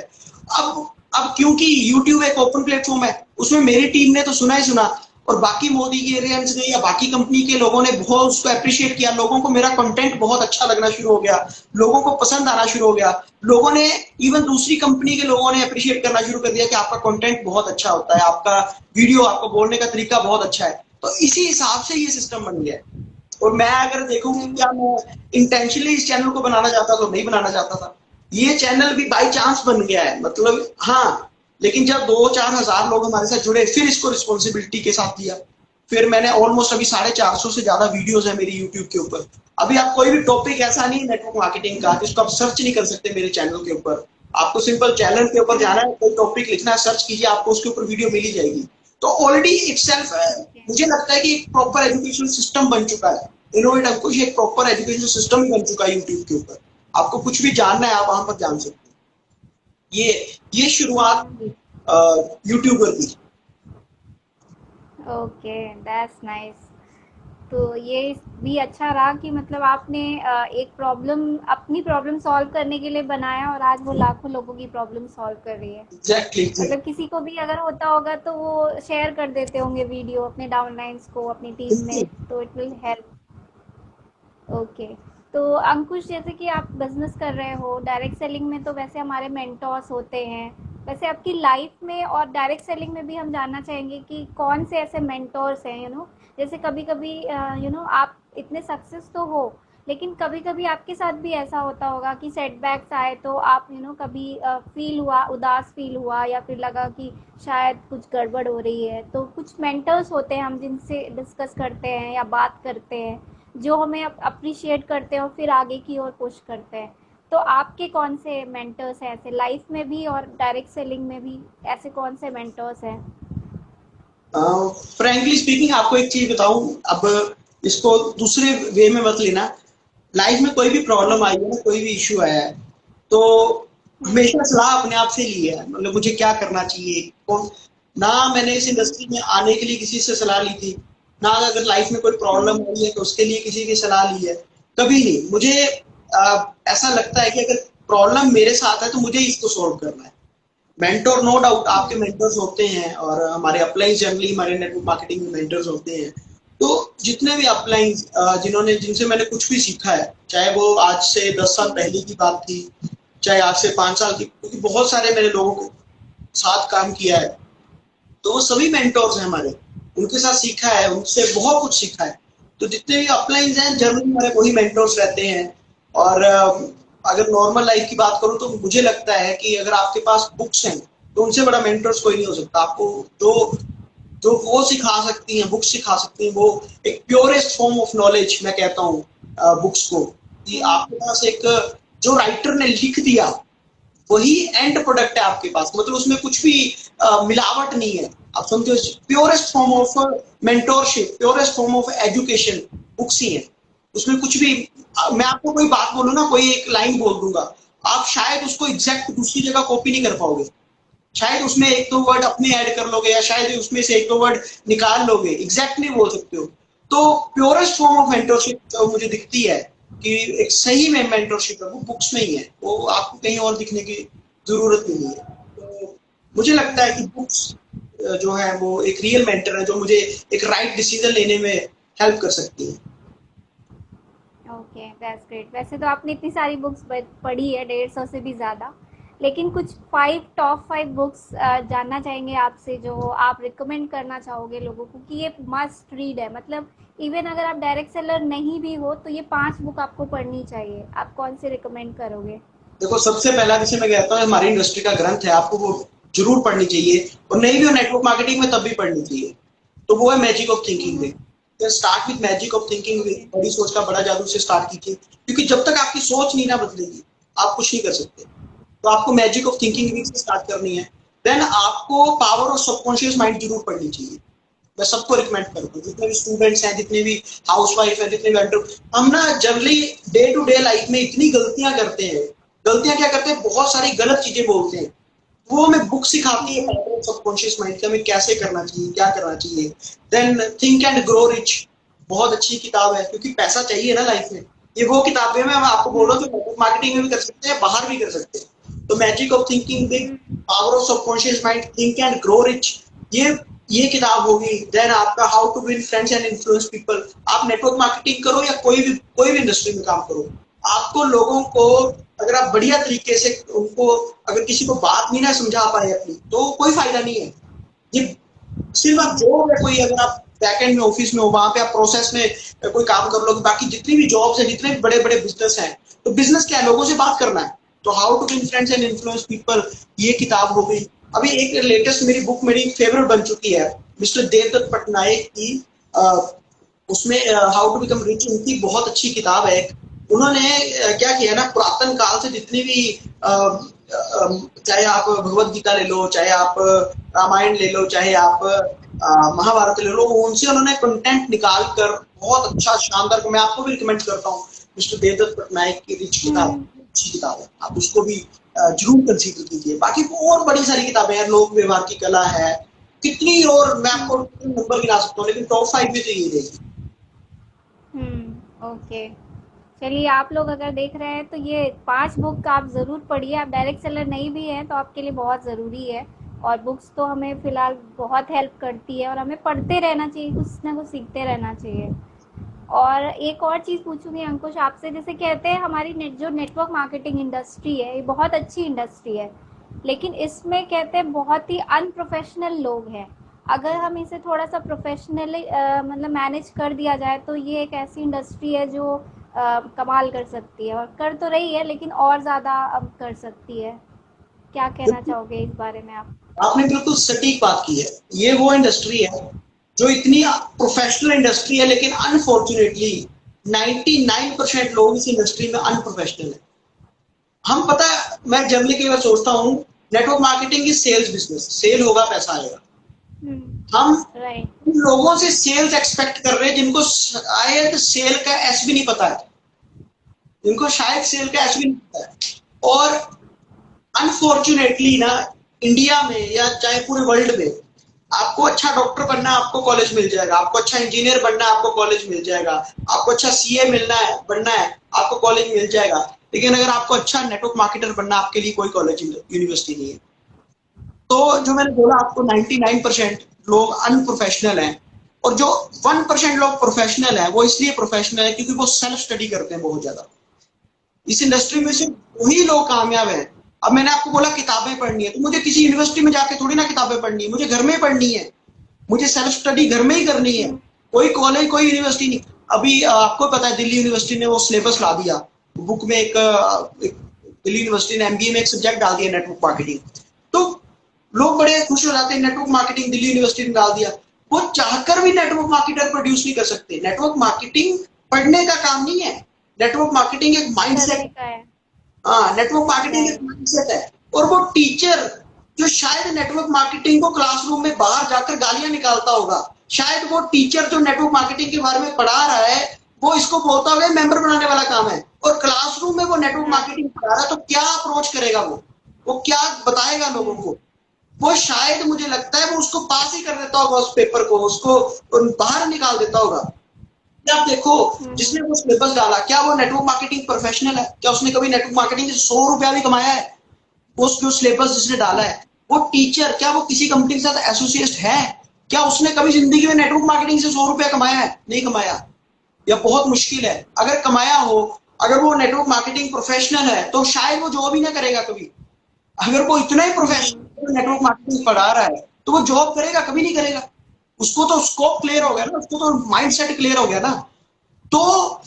अब क्योंकि यूट्यूब एक ओपन प्लेटफॉर्म है, उसमें मेरी टीम ने तो सुना ही सुना, और बाकी मोदी के एरियंस ने या बाकी कंपनी के लोगों ने बहुत उसको अप्रिशिएट किया, लोगों को मेरा कंटेंट बहुत अच्छा लगना शुरू हो गया, लोगों को पसंद आना शुरू हो गया। लोगों ने, इवन दूसरी कंपनी के लोगों ने अप्रिशिएट करना शुरू कर दिया कि आपका कंटेंट बहुत अच्छा होता है, आपका वीडियो, आपको बोलने का तरीका बहुत अच्छा है। तो इसी हिसाब से ये सिस्टम बन गया है। और मैं अगर देखूं कि क्या मैं इंटेंशनली इस चैनल को बनाना चाहता तो नहीं बनाना चाहता था, ये चैनल भी बाई चांस बन गया है, मतलब हाँ। लेकिन जब 2-4 हजार लोग हमारे साथ जुड़े, फिर इसको रिस्पॉन्सिबिलिटी के साथ लिया। फिर मैंने ऑलमोस्ट अभी 450 से ज्यादा वीडियोस है मेरी यूट्यूब के ऊपर। अभी आप कोई भी टॉपिक ऐसा नहीं नेटवर्क मार्केटिंग का जिसको आप सर्च नहीं कर सकते मेरे चैनल के ऊपर। आपको सिंपल चैनल के ऊपर जाना है, कोई टॉपिक लिखना है, सर्च कीजिए, आपको उसके ऊपर वीडियो मिल ही जाएगी। तो ऑलरेडी इटसेल्फ मुझे लगता है कि एक प्रॉपर एजुकेशन सिस्टम बन चुका है, इनोवेट अंकुश एक प्रॉपर एजुकेशन सिस्टम ही बन चुका है यूट्यूब के ऊपर। आपको कुछ भी जानना है आप वहां पर जान सकते हैं। ये शुरुआत यूट्यूबर की। Okay, that's nice. तो ये भी अच्छा रहा कि मतलब आपने एक प्रॉब्लम, अपनी प्रॉब्लम सॉल्व करने के लिए बनाया, और आज वो लाखों लोगों की प्रॉब्लम सॉल्व कर रही है। Exactly. मतलब किसी को भी अगर होता होगा तो वो शेयर कर देते होंगे वीडियो अपने डाउनलाइंस को अपनी टीम में, तो इट विल हेल्प। ओके, तो अंकुश, जैसे कि आप बिजनेस कर रहे हो डायरेक्ट सेलिंग में, तो वैसे हमारे मेंटोर्स होते हैं, वैसे आपकी लाइफ में और डायरेक्ट सेलिंग में भी हम जानना चाहेंगे कि कौन से ऐसे मेंटोर्स हैं, जैसे कभी कभी आप इतने सक्सेस तो हो, लेकिन कभी कभी आपके साथ भी ऐसा होता होगा कि सेटबैक्स आए तो आप कभी फील हुआ, उदास फील हुआ, या फिर लगा कि शायद कुछ गड़बड़ हो रही है, तो कुछ मेंटर्स होते हैं हम जिनसे डिस्कस करते हैं या बात करते हैं, जो हमें अप्रिशिएट करते हैं और फिर आगे की ओर पुश करते हैं। तो आपके कौन से मेंटर्स हैं ऐसे, लाइफ में भी और डायरेक्ट सेलिंग में भी, ऐसे कौन से मेंटर्स हैं? फ्रैंकली स्पीकिंग आपको एक चीज बताऊं, अब इसको दूसरे वे में मत लेना। लाइफ में कोई भी प्रॉब्लम आई है ना, कोई भी इश्यू आया है, तो हमेशा सलाह अपने आप से ली है, मतलब मुझे क्या करना चाहिए, कौन ना मैंने इस इंडस्ट्री में आने के लिए किसी से सलाह ली थी, ना अगर लाइफ में कोई प्रॉब्लम आई है तो उसके लिए किसी की सलाह ली है, कभी नहीं। मुझे ऐसा लगता है कि अगर प्रॉब्लम मेरे साथ है तो मुझे इसको सॉल्व करना है। मेंटोर नो डाउट आपके मेंटर्स होते हैं, और हमारे अपलाइन जनरली हमारे नेटवर्क मार्केटिंग में मेंटर्स होते हैं। तो जितने भी अपलाइन जिनसे मैंने कुछ भी सीखा है, चाहे वो आज से 10 साल पहले की बात थी, चाहे आज से 5 साल की, क्योंकि बहुत सारे मैंने लोगों के साथ काम किया है, तो वो सभी मेंटोर्स हैं हमारे, उनके साथ सीखा है, उनसे बहुत कुछ सीखा है। तो जितने भी अपलाइंस हैं जनरली हमारे वही मेंटोर्स रहते हैं। और अगर नॉर्मल लाइफ की बात करूं तो मुझे लगता है कि अगर आपके पास बुक्स हैं तो उनसे बड़ा मेंटोर्स कोई नहीं हो सकता। आपको जो जो वो सिखा सकती हैं, बुक्स सिखा सकती हैं, वो एक प्योरेस्ट फॉर्म ऑफ नॉलेज मैं कहता हूँ बुक्स को, कि आपके पास एक जो राइटर ने लिख दिया वही एंड प्रोडक्ट है आपके पास, मतलब उसमें कुछ भी मिलावट नहीं है। आप समझो, purest form of mentorship, purest form of education books ही है। उसमें कुछ भी मैं आपको कोई बात बोलूँ ना, कोई एक लाइन बोल दूंगा, आप शायद उसको एग्जैक्ट दूसरी जगह कॉपी नहीं कर पाओगे, शायद उसमें एक दो वर्ड अपने ऐड कर लोगे, या शायद उसमें से एक दो वर्ड निकाल लोगे, एग्जैक्ट नहीं बोल सकते हो। तो प्योरेस्ट फॉर्म ऑफ मेंटरशिप मुझे दिखती है कि एक सही में मेंटरशिप है वो बुक्स में ही है, वो आपको कहीं और दिखने की जरूरत नहीं है। तो मुझे लगता है कि बुक्स जो है वो एक रियल मेंटर है, जो मुझे एक राइट डिसीजन लेने में हेल्प कर सकती है। Okay, that's great. वैसे तो आपने इतनी सारी बुक्स पढ़ी है, 150 से भी ज़्यादा, लेकिन कुछ टॉप 5 बुक्स जानना चाहेंगे आपसे जो आप रिकमेंड करना चाहोगे लोगों को कि ये मस्ट रीड है, मतलब इवन अगर आप डायरेक्ट सेलर नहीं भी हो तो ये 5 बुक आपको पढ़नी चाहिए, आप कौन से रिकमेंड करोगे? देखो, सबसे पहला जिसे मैं कहता हूँ हमारी इंडस्ट्री का ग्रंथ है, आपको वो जरूर पढ़नी चाहिए, और नहीं भी हो नेटवर्क मार्केटिंग में तब भी पढ़नी चाहिए। तो वो है magic of thinking with. Start with magic of thinking with, बड़ी सोच का बड़ा जादू से स्टार्ट कीजिए, क्योंकि जब तक आपकी सोच नहीं ना बदलेगी आप कुछ नहीं कर सकते। तो आपको मैजिक ऑफ थिंकिंग विद से स्टार्ट करनी है। देन आपको पावर ऑफ सबकॉन्शियस माइंड जरूर पढ़नी चाहिए, मैं सबको रिकमेंड करूंगा, जितने भी स्टूडेंट्स हैं, जितने भी हाउसवाइफ है, जितने भी हम ना generally day to day life में इतनी गलतियां करते हैं। गलतियां क्या करते हैं, बहुत सारी गलत चीजें बोलते हैं। वो हमें बुक सिखाती है सबकॉन्शियस माइंड का, हमें कैसे करना चाहिए, क्या करना चाहिए। Then think and grow rich, बहुत अच्छी किताब है, क्योंकि पैसा चाहिए ना लाइफ में। ये वो किताबें मैं आपको बोल रहा हूँ जो मार्केटिंग में भी कर सकते हैं, बाहर भी कर सकते हैं। तो magic of thinking big, power of subconscious mind, think and grow rich, ये किताब होगी। देन आपका how to win friends and influence people. आप नेटवर्क मार्केटिंग करो या कोई भी इंडस्ट्री में काम करो, आपको लोगों को अगर आप बढ़िया तरीके से उनको, अगर किसी को बात नहीं ना समझा पाए अपनी, तो कोई फायदा नहीं है। ये सिर्फ आप जॉब है कोई, अगर आप बैकएंड में ऑफिस में हो, वहां पे आप प्रोसेस में कोई काम कर लोगे, बाकी जितनी भी जॉब्स है, जितने भी बड़े बड़े बिजनेस हैं, तो बिजनेस क्या है, लोगों से बात करना है। तो how to win friends and influence people, ये किताब हो गई। अभी एक लेटेस्ट मेरी बुक, मेरी फेवरेट बन चुकी है, मिस्टर देवदत्त पटनायक की, उसमें हाउ टू बिकम रिच, उनकी बहुत अच्छी किताब है। उन्होंने क्या किया ना, पुरातन काल से जितनी भी चाहे आप भगवत गीता ले लो, चाहे आप रामायण ले लो, चाहे आप महाभारत ले लो, उनसे उन्होंने कंटेंट निकाल कर बहुत अच्छा शानदार, को मैं आपको भी रिकमेंड करता हूँ, मिस्टर देवदत्त पटनायक की रिच किताब, अच्छी किताब है, आप उसको भी जरूर कंसीडर कीजिए। बाकी और बड़ी सारी किताबें हैं, लोक व्यवहार की कला है, कितनी, और मैं आपको नंबर गिना सकता हूँ, लेकिन टॉप 5 में तो ये रहेगी। ओके, चलिए, आप लोग अगर देख रहे हैं तो ये 5 बुक आप ज़रूर पढ़िए। आप डायरेक्ट सेलर नहीं भी हैं तो आपके लिए बहुत ज़रूरी है, और बुक्स तो हमें फ़िलहाल बहुत हेल्प करती है, और हमें पढ़ते रहना चाहिए, कुछ ना कुछ सीखते रहना चाहिए। और एक और चीज़ पूछूंगी अंकुश आपसे, जैसे कहते हैं हमारी जो नेटवर्क मार्केटिंग इंडस्ट्री है, ये बहुत अच्छी इंडस्ट्री है, लेकिन इसमें कहते हैं बहुत ही अनप्रोफेशनल लोग हैं। अगर हम इसे थोड़ा सा प्रोफेशनली मतलब मैनेज कर दिया जाए तो ये एक ऐसी इंडस्ट्री है जो कमाल कर सकती है, और कर तो रही है, लेकिन और ज़्यादा अब कर सकती है। क्या कहना चाहोगे इस बारे में आप? आपने बिल्कुल सटीक बात की है। ये वो इंडस्ट्री है जो इतनी प्रोफेशनल इंडस्ट्री है, लेकिन अनफॉर्चुनेटली 99% लोग इस इंडस्ट्री में अनप्रोफेशनल है। हम पता है, मैं जनरली कई बार सोचता हूँ, network marketing is sales business, sale होगा पैसा आएगा। हम राइट। उन लोगों से सेल्स एक्सपेक्ट कर रहे हैं जिनको शायद सेल का एस भी नहीं पता है, जिनको शायद सेल का एस भी नहीं पता है। और अनफॉर्चुनेटली ना, इंडिया में या चाहे पूरे वर्ल्ड में, आपको अच्छा डॉक्टर बनना है आपको कॉलेज मिल जाएगा, आपको अच्छा इंजीनियर बनना है आपको कॉलेज मिल जाएगा, आपको अच्छा सीए बनना है आपको कॉलेज मिल जाएगा। लेकिन अगर आपको अच्छा नेटवर्क मार्केटर बनना, आपके लिए कोई कॉलेज यूनिवर्सिटी नहीं है। तो जो मैंने बोला आपको, 99% लोग अनप्रोफेशनल हैं, और जो 1% लोग प्रोफेशनल हैं, वो इसलिए प्रोफेशनल है क्योंकि वो सेल्फ स्टडी करते हैं बहुत ज्यादा। इस इंडस्ट्री में सिर्फ वही लोग कामयाब हैं। अब मैंने आपको बोला किताबें पढ़नी है, तो मुझे किसी यूनिवर्सिटी में जाके थोड़ी ना किताबें पढ़नी है, मुझे घर में पढ़नी है, मुझे सेल्फ स्टडी घर में ही करनी है। कोई कॉलेज कोई यूनिवर्सिटी नहीं। अभी आपको पता है दिल्ली यूनिवर्सिटी ने वो सिलेबस ला दिया बुक में, एक दिल्ली यूनिवर्सिटी ने एमबीए में एक सब्जेक्ट डाल दिया नेटवर्क मार्केटिंग। तो लोग बड़े खुश हो जाते हैं, नेटवर्क मार्केटिंग दिल्ली यूनिवर्सिटी ने डाल दिया। वो चाहकर भी नेटवर्क मार्केटर प्रोड्यूस नहीं कर सकते। नेटवर्क मार्केटिंग पढ़ने का काम नहीं है, नेटवर्क मार्केटिंग एक माइंडसेट है। हाँ, नेटवर्क मार्केटिंग एक माइंडसेट है। और वो टीचर जो शायद नेटवर्क मार्केटिंग को क्लासरूम में बाहर जाकर गालियां निकालता होगा, शायद वो टीचर जो नेटवर्क मार्केटिंग के बारे में पढ़ा रहा है, वो इसको बोलता होगा मेंबर बनाने वाला काम है, और क्लासरूम में वो नेटवर्क मार्केटिंग पढ़ा रहा है, तो क्या अप्रोच करेगा वो क्या बताएगा लोगों को? वो शायद मुझे लगता है वो उसको पास ही कर देता होगा, उस पेपर को उसको बाहर निकाल देता होगा। आप देखो, जिसने वो सिलेबस डाला, क्या वो नेटवर्क मार्केटिंग प्रोफेशनल है? क्या उसने कभी नेटवर्क मार्केटिंग से 100 रुपया भी कमाया है? वो जो सिलेबस जिसने डाला है, वो टीचर, क्या वो किसी कंपनी के साथ एसोसिएट है? क्या उसने कभी जिंदगी में नेटवर्क मार्केटिंग से 100 रुपया कमाया है? नहीं कमाया, या बहुत मुश्किल है। अगर कमाया हो, अगर वो नेटवर्क मार्केटिंग प्रोफेशनल है, तो शायद वो जॉब ही ना करेगा कभी। अगर वो इतना ही प्रोफेशनल नेटवर्क मार्केटिंग पढ़ा रहा है, तो वो जॉब करेगा? कभी नहीं करेगा। उसको तो स्कोप क्लियर हो गया ना, उसको तो माइंडसेट क्लियर हो गया ना। तो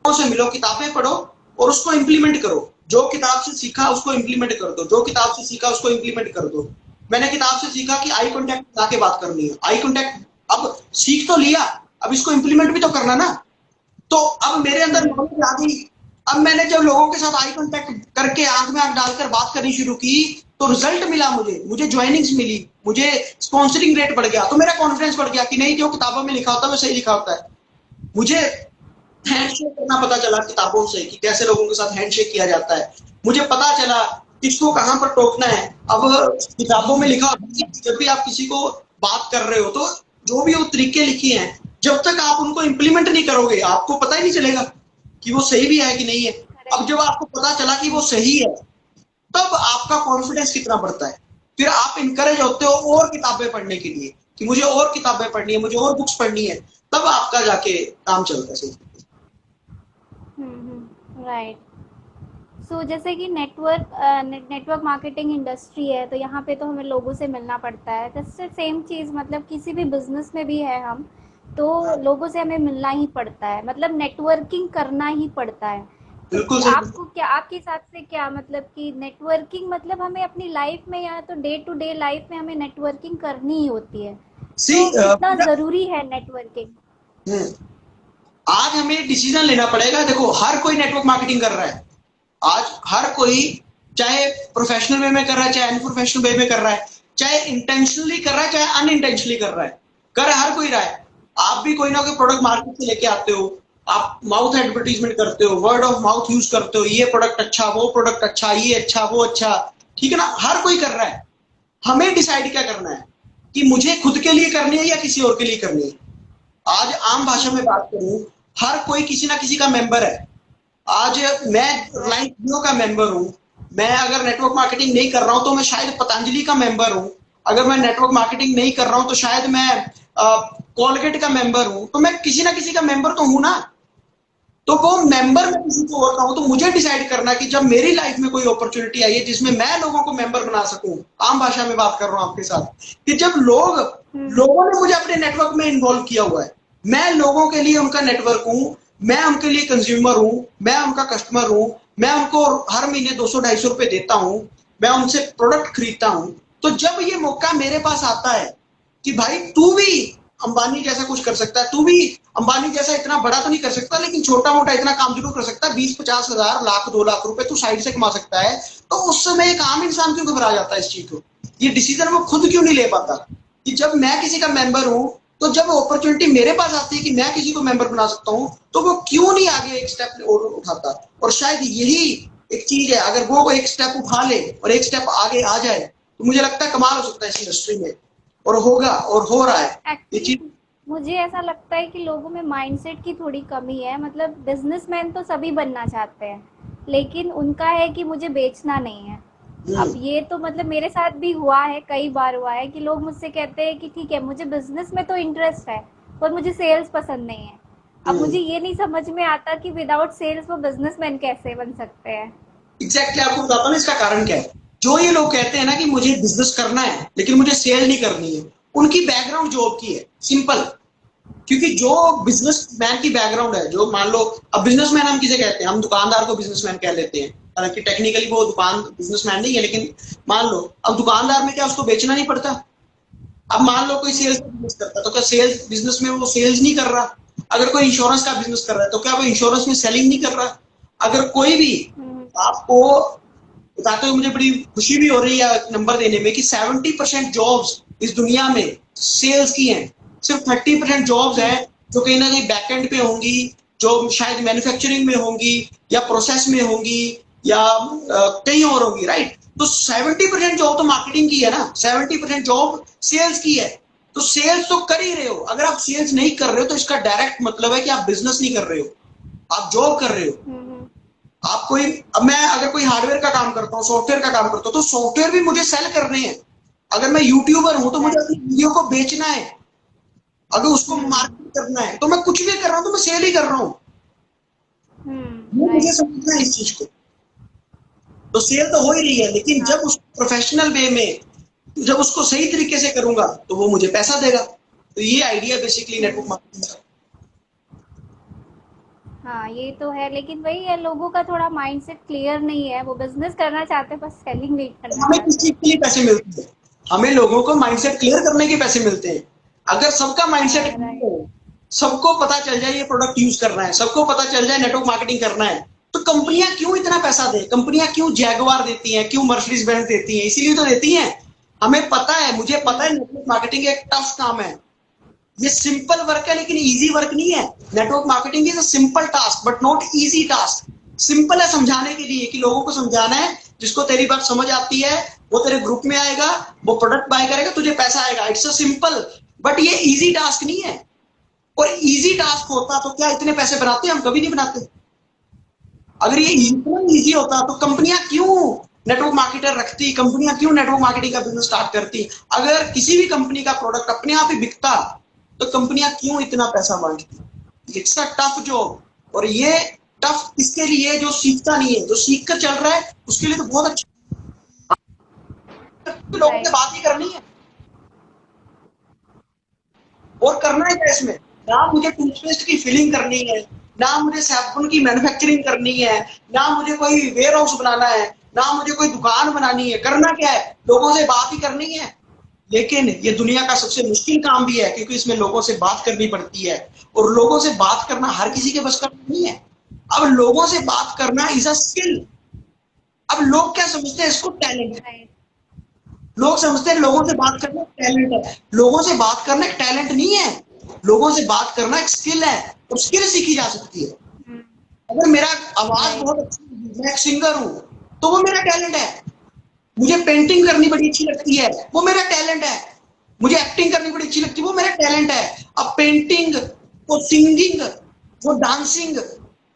से मिलो, किताबें पढ़ो और उसको इंप्लीमेंट करो। जो किताब से सीखा उसको इंप्लीमेंट कर दो, जो किताब से सीखा उसको इंप्लीमेंट कर दो। मैंने किताब से सीखा कि आई कांटेक्ट बना के बात करनी है। आई कांटेक्ट अब सीख तो लिया, अब इसको इंप्लीमेंट भी तो करना ना। तो अब मेरे अंदर नॉलेज आ गई। अब मैंने जब लोगों के साथ आई कांटेक्ट करके आंख में आंख डालकर बात करनी शुरू की, तो रिजल्ट मिला, मुझे ज्वाइनिंग्स मिली, मुझे स्पॉन्सरिंग रेट बढ़ गया। तो मेरा कॉन्फिडेंस बढ़ गया कि नहीं, जो किताबों में लिखा होता है वो सही लिखा होता है। मुझे हैंडशेक करना पता चला किताबों से कि कैसे लोगों के साथ हैंडशेक किया जाता है। मुझे पता चला किसको कहां पर टोकना है। अब किताबों में लिखा होता है जब भी आप किसी को बात कर रहे हो, तो जो भी वो तरीके लिखे हैं, जब तक आप उनको इंप्लीमेंट नहीं करोगे, आपको पता ही नहीं चलेगा कि वो सही भी है कि नहीं है। अब जब आपको पता चला कि वो सही है, तब आपका कॉन्फिडेंस कितना बढ़ता है। फिर आप इनकरेज होते हो और किताबें पढ़ने के लिए, कि मुझे और किताबें पढ़नी है, मुझे और बुक्स पढ़नी है। तब आपका जाके काम चलता है सही। राइट। सो जैसे कि नेटवर्क मार्केटिंग इंडस्ट्री है, तो यहाँ पे तो हमें लोगों से मिलना पड़ता है। जैसे सेम चीज़ मतलब किसी भी बिजनेस में भी है हम, तो लोगों से हमें मिलना ही पड़ता है, मतलब नेटवर्किंग करना ही पड़ता है। बिल्कुल तो आपको क्या, आपके हिसाब से क्या मतलब कि नेटवर्किंग मतलब हमें अपनी लाइफ में या तो डे टू डे लाइफ में हमें नेटवर्किंग करनी ही होती है, तो कितना ज़रूरी है नेटवर्किंग? आज हमें डिसीजन लेना पड़ेगा। देखो, हर कोई नेटवर्क मार्केटिंग कर रहा है आज। हर कोई, चाहे प्रोफेशनल वे में कर रहा है, चाहे अनप्रोफेशनल वे में कर रहा है, चाहे इंटेंशनली कर रहा है, चाहे अनइंटेंशनली कर रहा है, हर कोई रहा है। आप भी कोई ना कोई प्रोडक्ट मार्केट से लेके आते हो, आप माउथ एडवर्टीजमेंट करते हो, वर्ड ऑफ माउथ यूज करते हो, ये प्रोडक्ट अच्छा, वो प्रोडक्ट अच्छा, ये अच्छा, वो अच्छा, ठीक है ना। हर कोई कर रहा है। हमें डिसाइड क्या करना है कि मुझे खुद के लिए करनी है या किसी और के लिए करनी है। आज आम भाषा में बात करूं, हर कोई किसी ना किसी का मेंबर है। आज मैं रिलायंस जियो का मेंबर हूं। मैं अगर नेटवर्क मार्केटिंग नहीं कर रहा हूं, तो मैं शायद पतंजलि का मेंबर हूं। अगर मैं नेटवर्क मार्केटिंग नहीं कर रहा हूं, तो शायद मैं कोलगेट का मेंबर हूं। तो मैं किसी ना किसी का मेंबर तो हूं ना। तो वो मेंबर में किसी को और हूं, तो मुझे डिसाइड करना कि जब मेरी लाइफ में कोई अपॉर्चुनिटी आई है जिसमें मैं लोगों को मेंबर बना सकूं, आम भाषा में बात कर रहा हूं आपके साथ, कि जब लोगों ने मुझे अपने नेटवर्क में इन्वॉल्व किया हुआ है, मैं लोगों के लिए उनका नेटवर्क हूं, मैं उनके लिए कंज्यूमर हूं, मैं उनका कस्टमर हूं, मैं उनको हर महीने 200-250 रुपए देता हूं, मैं उनसे प्रोडक्ट खरीदता हूं। तो जब ये मौका मेरे पास आता है कि भाई तू भी अंबानी जैसा कुछ कर सकता है, तू भी अंबानी जैसा इतना बड़ा तो नहीं कर सकता, लेकिन छोटा मोटा इतना काम जरूर कर सकता है, 20-50 हजार, लाख, 2 लाख रुपए तू साइड से कमा सकता है, तो उस समय एक आम इंसान क्यों घबरा जाता है इस चीज को? ये डिसीजन वो खुद क्यों नहीं ले पाता कि जब मैं किसी का मेंबर हूं तो जब अपॉर्चुनिटी मेरे पास आती है कि मैं किसी को मेंबर बना सकता हूं तो वो क्यों नहीं आगे एक स्टेप और उठाता। और शायद यही एक चीज है, अगर वो एक स्टेप उठा ले और एक स्टेप आगे आ जाए तो मुझे लगता है कमाल हो सकता है इस इंडस्ट्री में, और होगा और हो रहा है ये चीज। एक्चुअली मुझे ऐसा लगता है कि लोगों में माइंडसेट की थोड़ी कमी है। मतलब बिजनेसमैन तो सभी बनना चाहते हैं, लेकिन उनका है कि मुझे बेचना नहीं है। अब ये तो मतलब मेरे साथ भी हुआ है, कई बार हुआ है कि लोग मुझसे कहते हैं कि ठीक है मुझे बिजनेस में तो इंटरेस्ट है पर मुझे सेल्स पसंद नहीं है। अब मुझे ये नहीं समझ में आता कि विदाउट सेल्स वो बिजनेसमैन कैसे बन सकते हैं। एग्जैक्टली आपको बताता हूँ इसका कारण क्या है। जो ये लोग कहते हैं ना कि मुझे बिजनेस करना है लेकिन मुझे सेल नहीं करनी है, उनकी बैकग्राउंड जॉब की है, सिंपल। क्योंकि जो बिजनेसमैन की बैकग्राउंड है, जो मान लो, अब बिजनेसमैन हम किसे कहते हैं, हम दुकानदार को बिजनेसमैन कह लेते हैं, हालांकि टेक्निकली वो दुकान बिजनेसमैन नहीं है, लेकिन मान लो अब दुकानदार में क्या उसको बेचना नहीं पड़ता। अब मान लो कोई सेल्स बिजनेस करता है तो क्या सेल्स बिजनेस में वो सेल्स नहीं कर रहा। अगर कोई इंश्योरेंस का बिजनेस कर रहा है तो क्या वो इंश्योरेंस में सेलिंग नहीं कर रहा। अगर कोई भी, आपको बताते हुए मुझे बड़ी खुशी भी हो रही है नंबर देने में कि 70% जॉब्स इस दुनिया में सेल्स की हैं। सिर्फ 30% जॉब्स हैं जो कहीं ना कहीं बैकएंड पे होंगी, जो शायद मैन्युफैक्चरिंग में होंगी या प्रोसेस में होंगी या कहीं और होगी, राइट। तो 70% जॉब तो मार्केटिंग की है ना, 70% जॉब सेल्स की है। तो सेल्स तो कर ही रहे हो। अगर आप सेल्स नहीं कर रहे हो तो इसका डायरेक्ट मतलब है कि आप बिजनेस नहीं कर रहे हो, आप जॉब कर रहे हो। आप कोई, अब मैं अगर कोई हार्डवेयर का काम करता हूँ, सॉफ्टवेयर का काम करता हूँ, तो सॉफ्टवेयर भी मुझे सेल करने हैं। अगर मैं यूट्यूबर हूं तो मुझे अपनी वीडियो को बेचना है, अगर उसको मार्केट करना है, तो मैं कुछ भी कर रहा हूँ तो मैं सेल ही कर रहा हूँ। मुझे समझना है इस चीज को। तो सेल तो हो ही रही है, लेकिन जब उस प्रोफेशनल वे में, जब उसको सही तरीके से करूंगा तो वो मुझे पैसा देगा। तो ये आइडिया बेसिकली नेटवर्क मार्केटिंग का। हाँ ये तो है, लेकिन वही है, लोगों का थोड़ा माइंडसेट क्लियर नहीं है। वो बिजनेस करना चाहते हैं बस सेलिंग नहीं करना हमें किस चाहते। चीज के लिए पैसे मिलते हैं? हमें लोगों को माइंडसेट क्लियर करने के पैसे मिलते हैं। अगर सबका माइंडसेट क्लियर राइट। हो, सबको पता चल जाए ये प्रोडक्ट यूज करना है, सबको पता चल जाए नेटवर्क मार्केटिंग करना है, तो कंपनियां क्यों इतना पैसा दे? कंपनियां क्यों जैगवार देती हैं, क्यों मर्सिडीज बेंज देती हैं? इसीलिए तो देती हैं। हमें पता है, मुझे पता है नेटवर्क मार्केटिंग एक टफ काम है। ये सिंपल वर्क है लेकिन इजी वर्क नहीं है। Network marketing is a simple task but not easy task. Simple है समझाने के लिए कि लोगों को समझाना है, जिसको तेरी बात समझ आती है वो तेरे ग्रुप में आएगा, वो प्रोडक्ट बाय करेगा, तुझे पैसा आएगा। इट्स अ सिंपल, बट ये इजी टास्क नहीं है। और इजी टास्क होता तो क्या इतने पैसे बनाते? हम कभी नहीं बनाते। अगर ये इतना इजी होता तो कंपनियां क्यों नेटवर्क मार्केटर रखती, कंपनियां क्यों नेटवर्क मार्केटिंग का बिजनेस स्टार्ट करती? अगर किसी भी कंपनी का प्रोडक्ट अपने आप ही बिकता तो कंपनियां क्यों इतना पैसा मांगती? It's a tough job. और ये टफ इसके लिए जो सीखता नहीं है, जो सीख कर चल रहा है उसके लिए तो बहुत अच्छा। तो लोगों से राइट। बात ही करनी है और करना है क्या इसमें? ना मुझे टूथपेस्ट की फिलिंग करनी है, ना मुझे साबुन की मैन्युफैक्चरिंग करनी है, ना मुझे कोई वेयर हाउस बनाना है, ना मुझे कोई दुकान बनानी है। करना क्या है? लोगों से बात ही करनी है। लेकिन ये दुनिया का सबसे मुश्किल काम भी है क्योंकि इसमें लोगों से बात करनी पड़ती है, और लोगों से बात करना हर किसी के बस का नहीं है। अब लोगों से बात करना इज अ स्किल। अब लोग क्या समझते हैं इसको? टैलेंट। राइट। लोग समझते हैं लोगों से बात करना टैलेंट है। लोगों से बात करना एक टैलेंट नहीं है, लोगों से बात करना एक स्किल है, और स्किल सीखी जा सकती है। अगर मेरा आवाज राइट। बहुत अच्छी है, मैं एक सिंगर हूं, तो वो मेरा टैलेंट है। मुझे पेंटिंग करनी बड़ी अच्छी लगती है, वो मेरा टैलेंट है। मुझे एक्टिंग करनी बड़ी अच्छी लगती है, वो मेरा टैलेंट है। अब पेंटिंग, वो सिंगिंग, वो डांसिंग,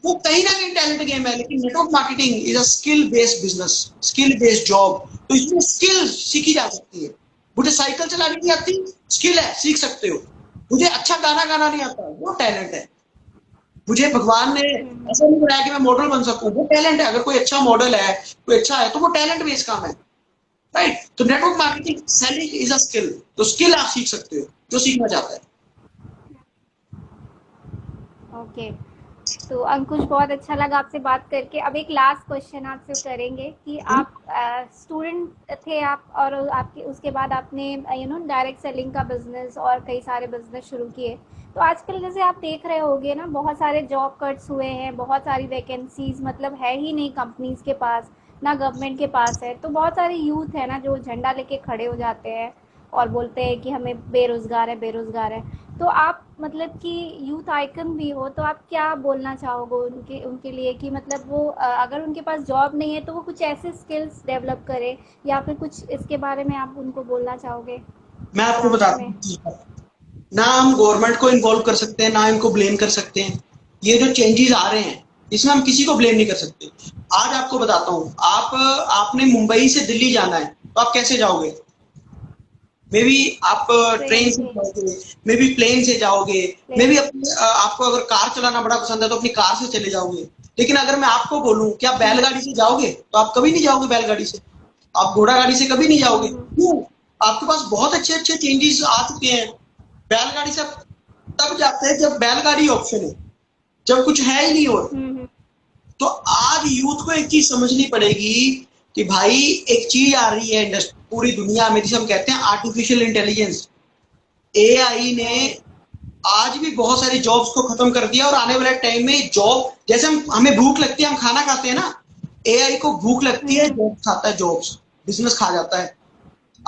वो कहीं ना कहीं टैलेंट गेम है। लेकिन network marketing is a skill based business, skill based job. तो इसमें स्किल सीखी जा सकती है। मुझे साइकिल चलानी नहीं आती, स्किल है, सीख सकते हो। मुझे अच्छा गाना गाना नहीं आता, वो टैलेंट है। मुझे भगवान ने ऐसा नहीं बनाया कि मैं मॉडल बन सकूं, वो टैलेंट है। अगर कोई अच्छा मॉडल है, कोई अच्छा है, तो वो टैलेंट बेस्ड काम है, राइट। तो network marketing selling is a skill. तो स्किल आप सीख सकते हो जो सीखना चाहता है। ओके। तो अंकुश, बहुत अच्छा लगा आपसे बात करके। अब एक लास्ट क्वेश्चन आपसे करेंगे कि आप स्टूडेंट थे आप, और आपके उसके बाद आपने डायरेक्ट सेलिंग का बिजनेस और कई सारे बिजनेस शुरू किए। तो आजकल जैसे आप देख रहे होगे ना, बहुत सारे जॉब कट्स हुए हैं, बहुत सारी वैकेंसीज मतलब है ही नहीं कंपनीज के पास। ना गवर्नमेंट के पास है। तो बहुत सारे यूथ है ना जो झंडा लेके खड़े हो जाते हैं और बोलते हैं कि हमें बेरोज़गार है, बेरोज़गार है। तो आप मतलब कि यूथ आइकन भी हो, तो आप क्या बोलना चाहोगे उनके उनके लिए कि मतलब वो अगर उनके पास जॉब नहीं है तो वो कुछ ऐसे स्किल्स डेवलप करें, या फिर कुछ इसके बारे में आप उनको बोलना चाहोगे मैं आपको लास्ट बताता में? हूँ, ना हम गवर्नमेंट को इन्वॉल्व कर सकते हैं, ना इनको ब्लेम कर सकते हैं। ये जो चेंजेस आ रहे हैं इसमें हम किसी को ब्लेम नहीं कर सकते। आज आपको बताता हूँ, आपने मुंबई से दिल्ली जाना है तो आप कैसे जाओगे? मे बी आप ट्रेन ट्रेन से से, जाओगे, मे बी प्लेन से जाओगे, मे प्लेन बी से। आपको अगर कार चलाना बड़ा पसंद है तो अपनी कार से चले जाओगे। लेकिन अगर मैं आपको बोलूं कि आप बैलगाड़ी से जाओगे तो आप कभी नहीं जाओगे बैलगाड़ी से, आप घोड़ा गाड़ी से कभी नहीं जाओगे। क्यों? आपके पास बहुत अच्छे अच्छे चेंजेस आ चुके हैं। बैलगाड़ी से आप तब जाते हैं जब बैलगाड़ी ऑप्शन है, जब कुछ है ही नहीं। और हुँ। तो आज यूथ को एक चीज समझनी पड़ेगी कि भाई एक चीज आ रही है पूरी दुनिया में, जिसे हम कहते हैं आर्टिफिशियल इंटेलिजेंस। एआई ने राइट। आज भी बहुत सारी जॉब्स को खत्म कर दिया, और आने वाले टाइम में जॉब, जैसे हमें भूख लगती है हम खाना खाते हैं ना, एआई को भूख लगती है, हुँ। जॉब खाता है, जॉब्स, बिजनेस खा जाता है।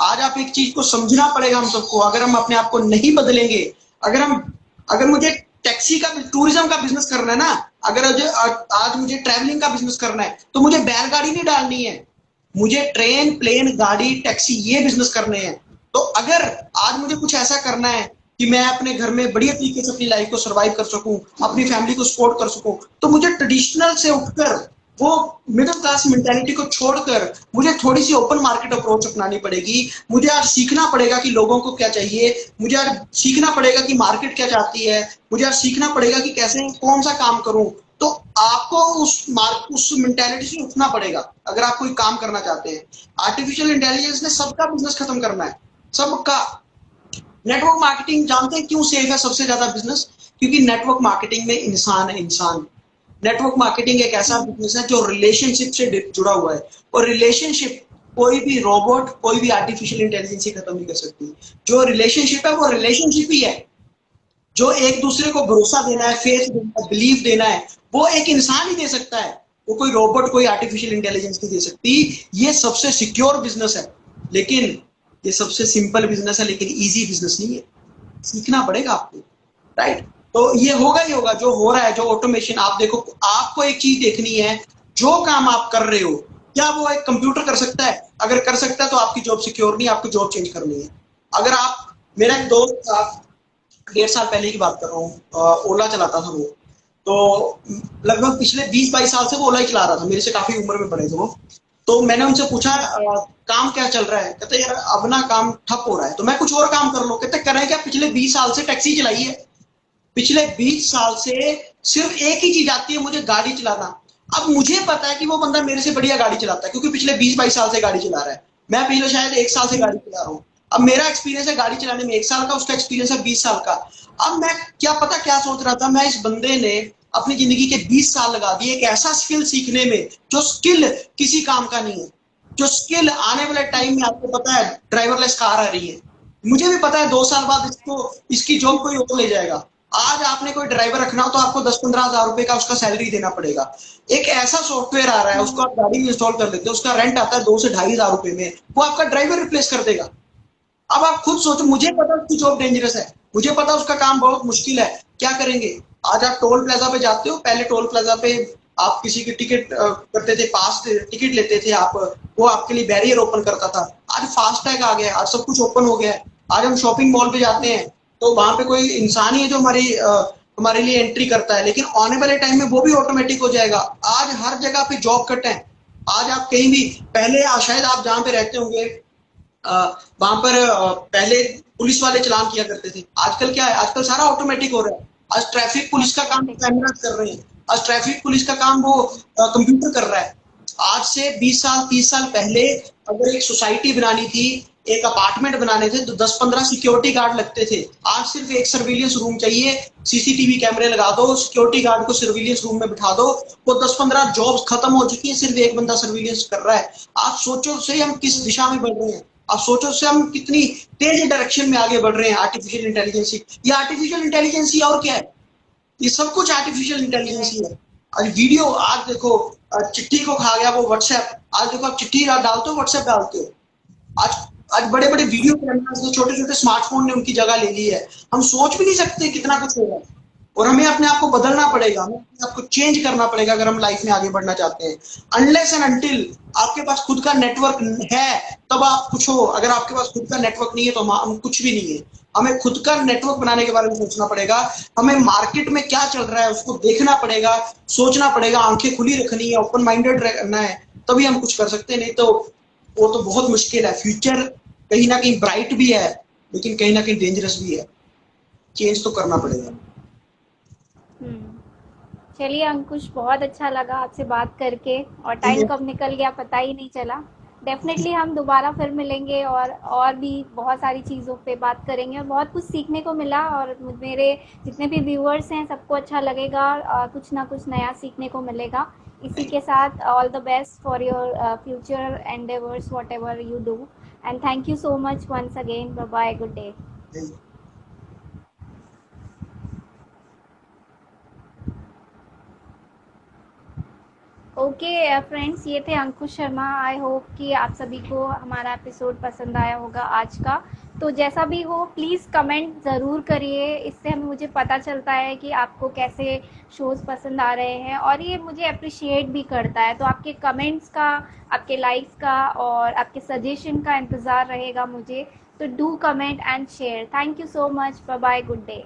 आज आप एक चीज को समझना पड़ेगा हम सबको, अगर हम अपने आप को नहीं बदलेंगे, अगर मुझे टैक्सी का, टूरिज्म का बिजनेस करना है ना, अगर आज मुझे ट्रैवलिंग का बिजनेस करना है तो मुझे बैलगाड़ी नहीं डालनी है, मुझे ट्रेन, प्लेन, गाड़ी, टैक्सी, ये बिजनेस करने हैं। तो अगर आज मुझे कुछ ऐसा करना है कि मैं अपने घर में बढ़िया तरीके से अपनी लाइफ को सर्वाइव कर सकूं, अपनी फैमिली को सपोर्ट कर सकूं, तो मुझे ट्रेडिशनल से उठकर, वो मिडिल क्लास मेंटालिटी को छोड़कर, मुझे थोड़ी सी ओपन मार्केट अप्रोच अपनानी पड़ेगी। मुझे आज सीखना पड़ेगा कि लोगों को क्या चाहिए, मुझे आज सीखना पड़ेगा कि मार्केट क्या चाहती है, मुझे आज सीखना पड़ेगा कि कैसे कौन सा काम करूं। तो आपको उस मेंटालिटी से उठना पड़ेगा अगर आप कोई काम करना चाहते हैं। आर्टिफिशियल इंटेलिजेंस ने सबका बिजनेस खत्म करना है, सबका। नेटवर्क मार्केटिंग जानते हैं क्यों सेफ है सबसे ज्यादा बिजनेस? क्योंकि नेटवर्क मार्केटिंग में इंसान है, इंसान। नेटवर्क मार्केटिंग एक ऐसा हुँ। बिजनेस है जो रिलेशनशिप से जुड़ा हुआ है, और रिलेशनशिप कोई भी रोबोट, कोई भी आर्टिफिशियल इंटेलिजेंस ही खत्म नहीं कर सकती। जो रिलेशनशिप है वो रिलेशनशिप ही है। जो एक दूसरे को भरोसा देना है, राइट। फेथ देना है, बिलीव देना है, वो एक इंसान ही दे सकता है। वो कोई रोबोट, कोई आर्टिफिशियल इंटेलिजेंस नहीं दे सकती। ये सबसे सिक्योर बिजनेस है, लेकिन ये सबसे सिंपल बिजनेस है, लेकिन इजी बिजनेस नहीं है। सीखना पड़ेगा आपको, राइट? तो ये होगा ही होगा जो हो रहा है, जो ऑटोमेशन। आप देखो, आपको एक चीज देखनी है, जो काम आप कर रहे हो क्या वो एक कंप्यूटर कर सकता है? अगर कर सकता है तो आपकी जॉब सिक्योर नहीं, आपको जॉब चेंज करनी है। अगर आप, मेरा एक दोस्त था, 1.5 साल पहले की बात कर रहा हूँ, ओला चलाता था वो। तो लगभग पिछले 20-22 साल से वो ओला ही चला रहा था, मेरे से काफी उम्र में बड़े थे वो। तो मैंने उनसे पूछा काम क्या चल रहा है? कहते यार अब ना काम ठप हो रहा है, तो मैं कुछ और काम कर लो। कहते करें क्या? पिछले 20 साल से टैक्सी चलाई है, पिछले 20 साल से सिर्फ एक ही चीज आती है मुझे, गाड़ी चलाना। अब मुझे पता है कि वो बंदा मेरे से बढ़िया गाड़ी चलाता है, क्योंकि पिछले 20-22 साल से गाड़ी चला रहा है। मैं पिछले शायद 1 साल से गाड़ी चला रहा हूँ। अब मेरा एक्सपीरियंस है गाड़ी चलाने में 1 साल का, उसका एक्सपीरियंस है 20 साल का। अब मैं क्या पता क्या सोच रहा था, मैं इस बंदे ने अपनी जिंदगी के 20 साल लगा दिए एक ऐसा स्किल सीखने में, जो स्किल किसी काम का नहीं है, जो स्किल आने वाले टाइम में, आपको पता है ड्राइवरलेस कार आ रही है, मुझे भी पता है 2 साल बाद इसकी जॉब कोई और ले जाएगा। आज आपने कोई ड्राइवर रखना हो तो आपको 10-15 हजार रुपए का उसका सैलरी देना पड़ेगा। एक ऐसा सॉफ्टवेयर आ रहा है, उसको हुँ। आप गाड़ी में इंस्टॉल कर लेते हो, उसका रेंट आता है 2 से 2,500 रुपए में, वो आपका ड्राइवर रिप्लेस कर देगा। अब आप खुद सोचो, मुझे पता उसकी जॉब डेंजरस है, मुझे पता उसका काम बहुत मुश्किल है, क्या करेंगे? आज आप टोल प्लाजा पे जाते हो, पहले टोल प्लाजा पे आप किसी की टिकट करते थे, पास टिकट लेते थे आप, वो आपके लिए बैरियर ओपन करता था। आज फास्ट टैग आ गया, आज सब कुछ ओपन हो गया है। आज हम शॉपिंग मॉल पे जाते हैं तो वहां पे कोई इंसान ही है जो हमारे लिए एंट्री करता है, लेकिन आने वाले टाइम में वो भी ऑटोमेटिक हो जाएगा। आज हर जगह पे जॉब कट है। आज आप कहीं भी, पहले शायद आप जहां पे रहते होंगे वहां पर पहले पुलिस वाले चलान किया करते थे, आजकल क्या है? आजकल सारा ऑटोमेटिक हो रहा है। आज ट्रैफिक पुलिस का काम ऑटोमेटिक। कैमरा कर रहे हैं, आज ट्रैफिक पुलिस का काम वो कंप्यूटर कर रहा है। आज से 20 साल 30 साल पहले अगर एक सोसाइटी बनानी थी, एक अपार्टमेंट बनाने थे, तो 10-15 सिक्योरिटी गार्ड लगते थे। आज सिर्फ एक सर्विलियंस रूम चाहिए, सीसीटीवी कैमरे लगा दो, सिक्योरिटी गार्ड को सर्विलियंस रूम में बिठा दो, वो 10-15 जॉब्स खत्म हो चुकी है, सिर्फ एक बंदा सर्विलियंस कर रहा है। आप सोचो से हम किस दिशा में बढ़ रहे हैं, आप सोचो से हम कितनी तेज डायरेक्शन में आगे बढ़ रहे हैं आर्टिफिशियल इंटेलिजेंस। ये आर्टिफिशियल इंटेलिजेंस और क्या है? ये सब कुछ आर्टिफिशियल इंटेलिजेंस ही है। आज वीडियो, आज देखो चिट्ठी को खा गया वो व्हाट्सएप। आज देखो आप चिट्ठी डालते हो, व्हाट्सएप डालते हो। आज आज बड़े बड़े वीडियो कैमरास, छोटे छोटे स्मार्टफोन ने उनकी जगह ले ली है। हम सोच भी नहीं सकते कितना कुछ होगा, और हमें अपने आप को बदलना पड़ेगा, हमें अपने आप को चेंज करना पड़ेगा अगर हम लाइफ में आगे बढ़ना चाहते हैं। अनलेस एंड अनटिल आपके पास खुद का नेटवर्क है तब आप कुछ हो। अगर आपके पास खुद का नेटवर्क नहीं है तो हम कुछ भी नहीं है। हमें खुद का नेटवर्क बनाने के बारे में सोचना पड़ेगा। हमें मार्केट में क्या चल रहा है उसको देखना पड़ेगा, सोचना पड़ेगा, आंखें खुली रखनी है, ओपन माइंडेड रहना है, तभी हम कुछ कर सकते हैं। नहीं तो वो तो बहुत मुश्किल है। फ्यूचर कहीं ना कहीं ब्राइट भी है, लेकिन कहीं ना कहीं डेंजरस भी है। चेंज तो करना पड़ेगा। चलिए अंकुश, बहुत अच्छा लगा आपसे बात करके, और टाइम कब निकल गया पता ही नहीं चला। डेफिनेटली हम दोबारा फिर मिलेंगे और भी बहुत सारी चीज़ों पे बात करेंगे, और बहुत कुछ सीखने को मिला, और मेरे जितने भी व्यूअर्स हैं सबको अच्छा लगेगा, कुछ ना कुछ नया सीखने को मिलेगा। इसी के साथ all the best for your future endeavours, whatever you do, and thank you so much once again. Bye bye, good day. Okay friends, ये थे अंकुश शर्मा। आई होप कि आप सभी को हमारा एपिसोड पसंद आया होगा आज का। तो जैसा भी हो प्लीज़ कमेंट ज़रूर करिए, इससे हमें मुझे पता चलता है कि आपको कैसे शोज़ पसंद आ रहे हैं, और ये मुझे अप्रिशिएट भी करता है। तो आपके कमेंट्स का, आपके लाइक्स का और आपके सजेशन का इंतज़ार रहेगा मुझे। तो do comment and share. Thank you so much. Bye bye, good day.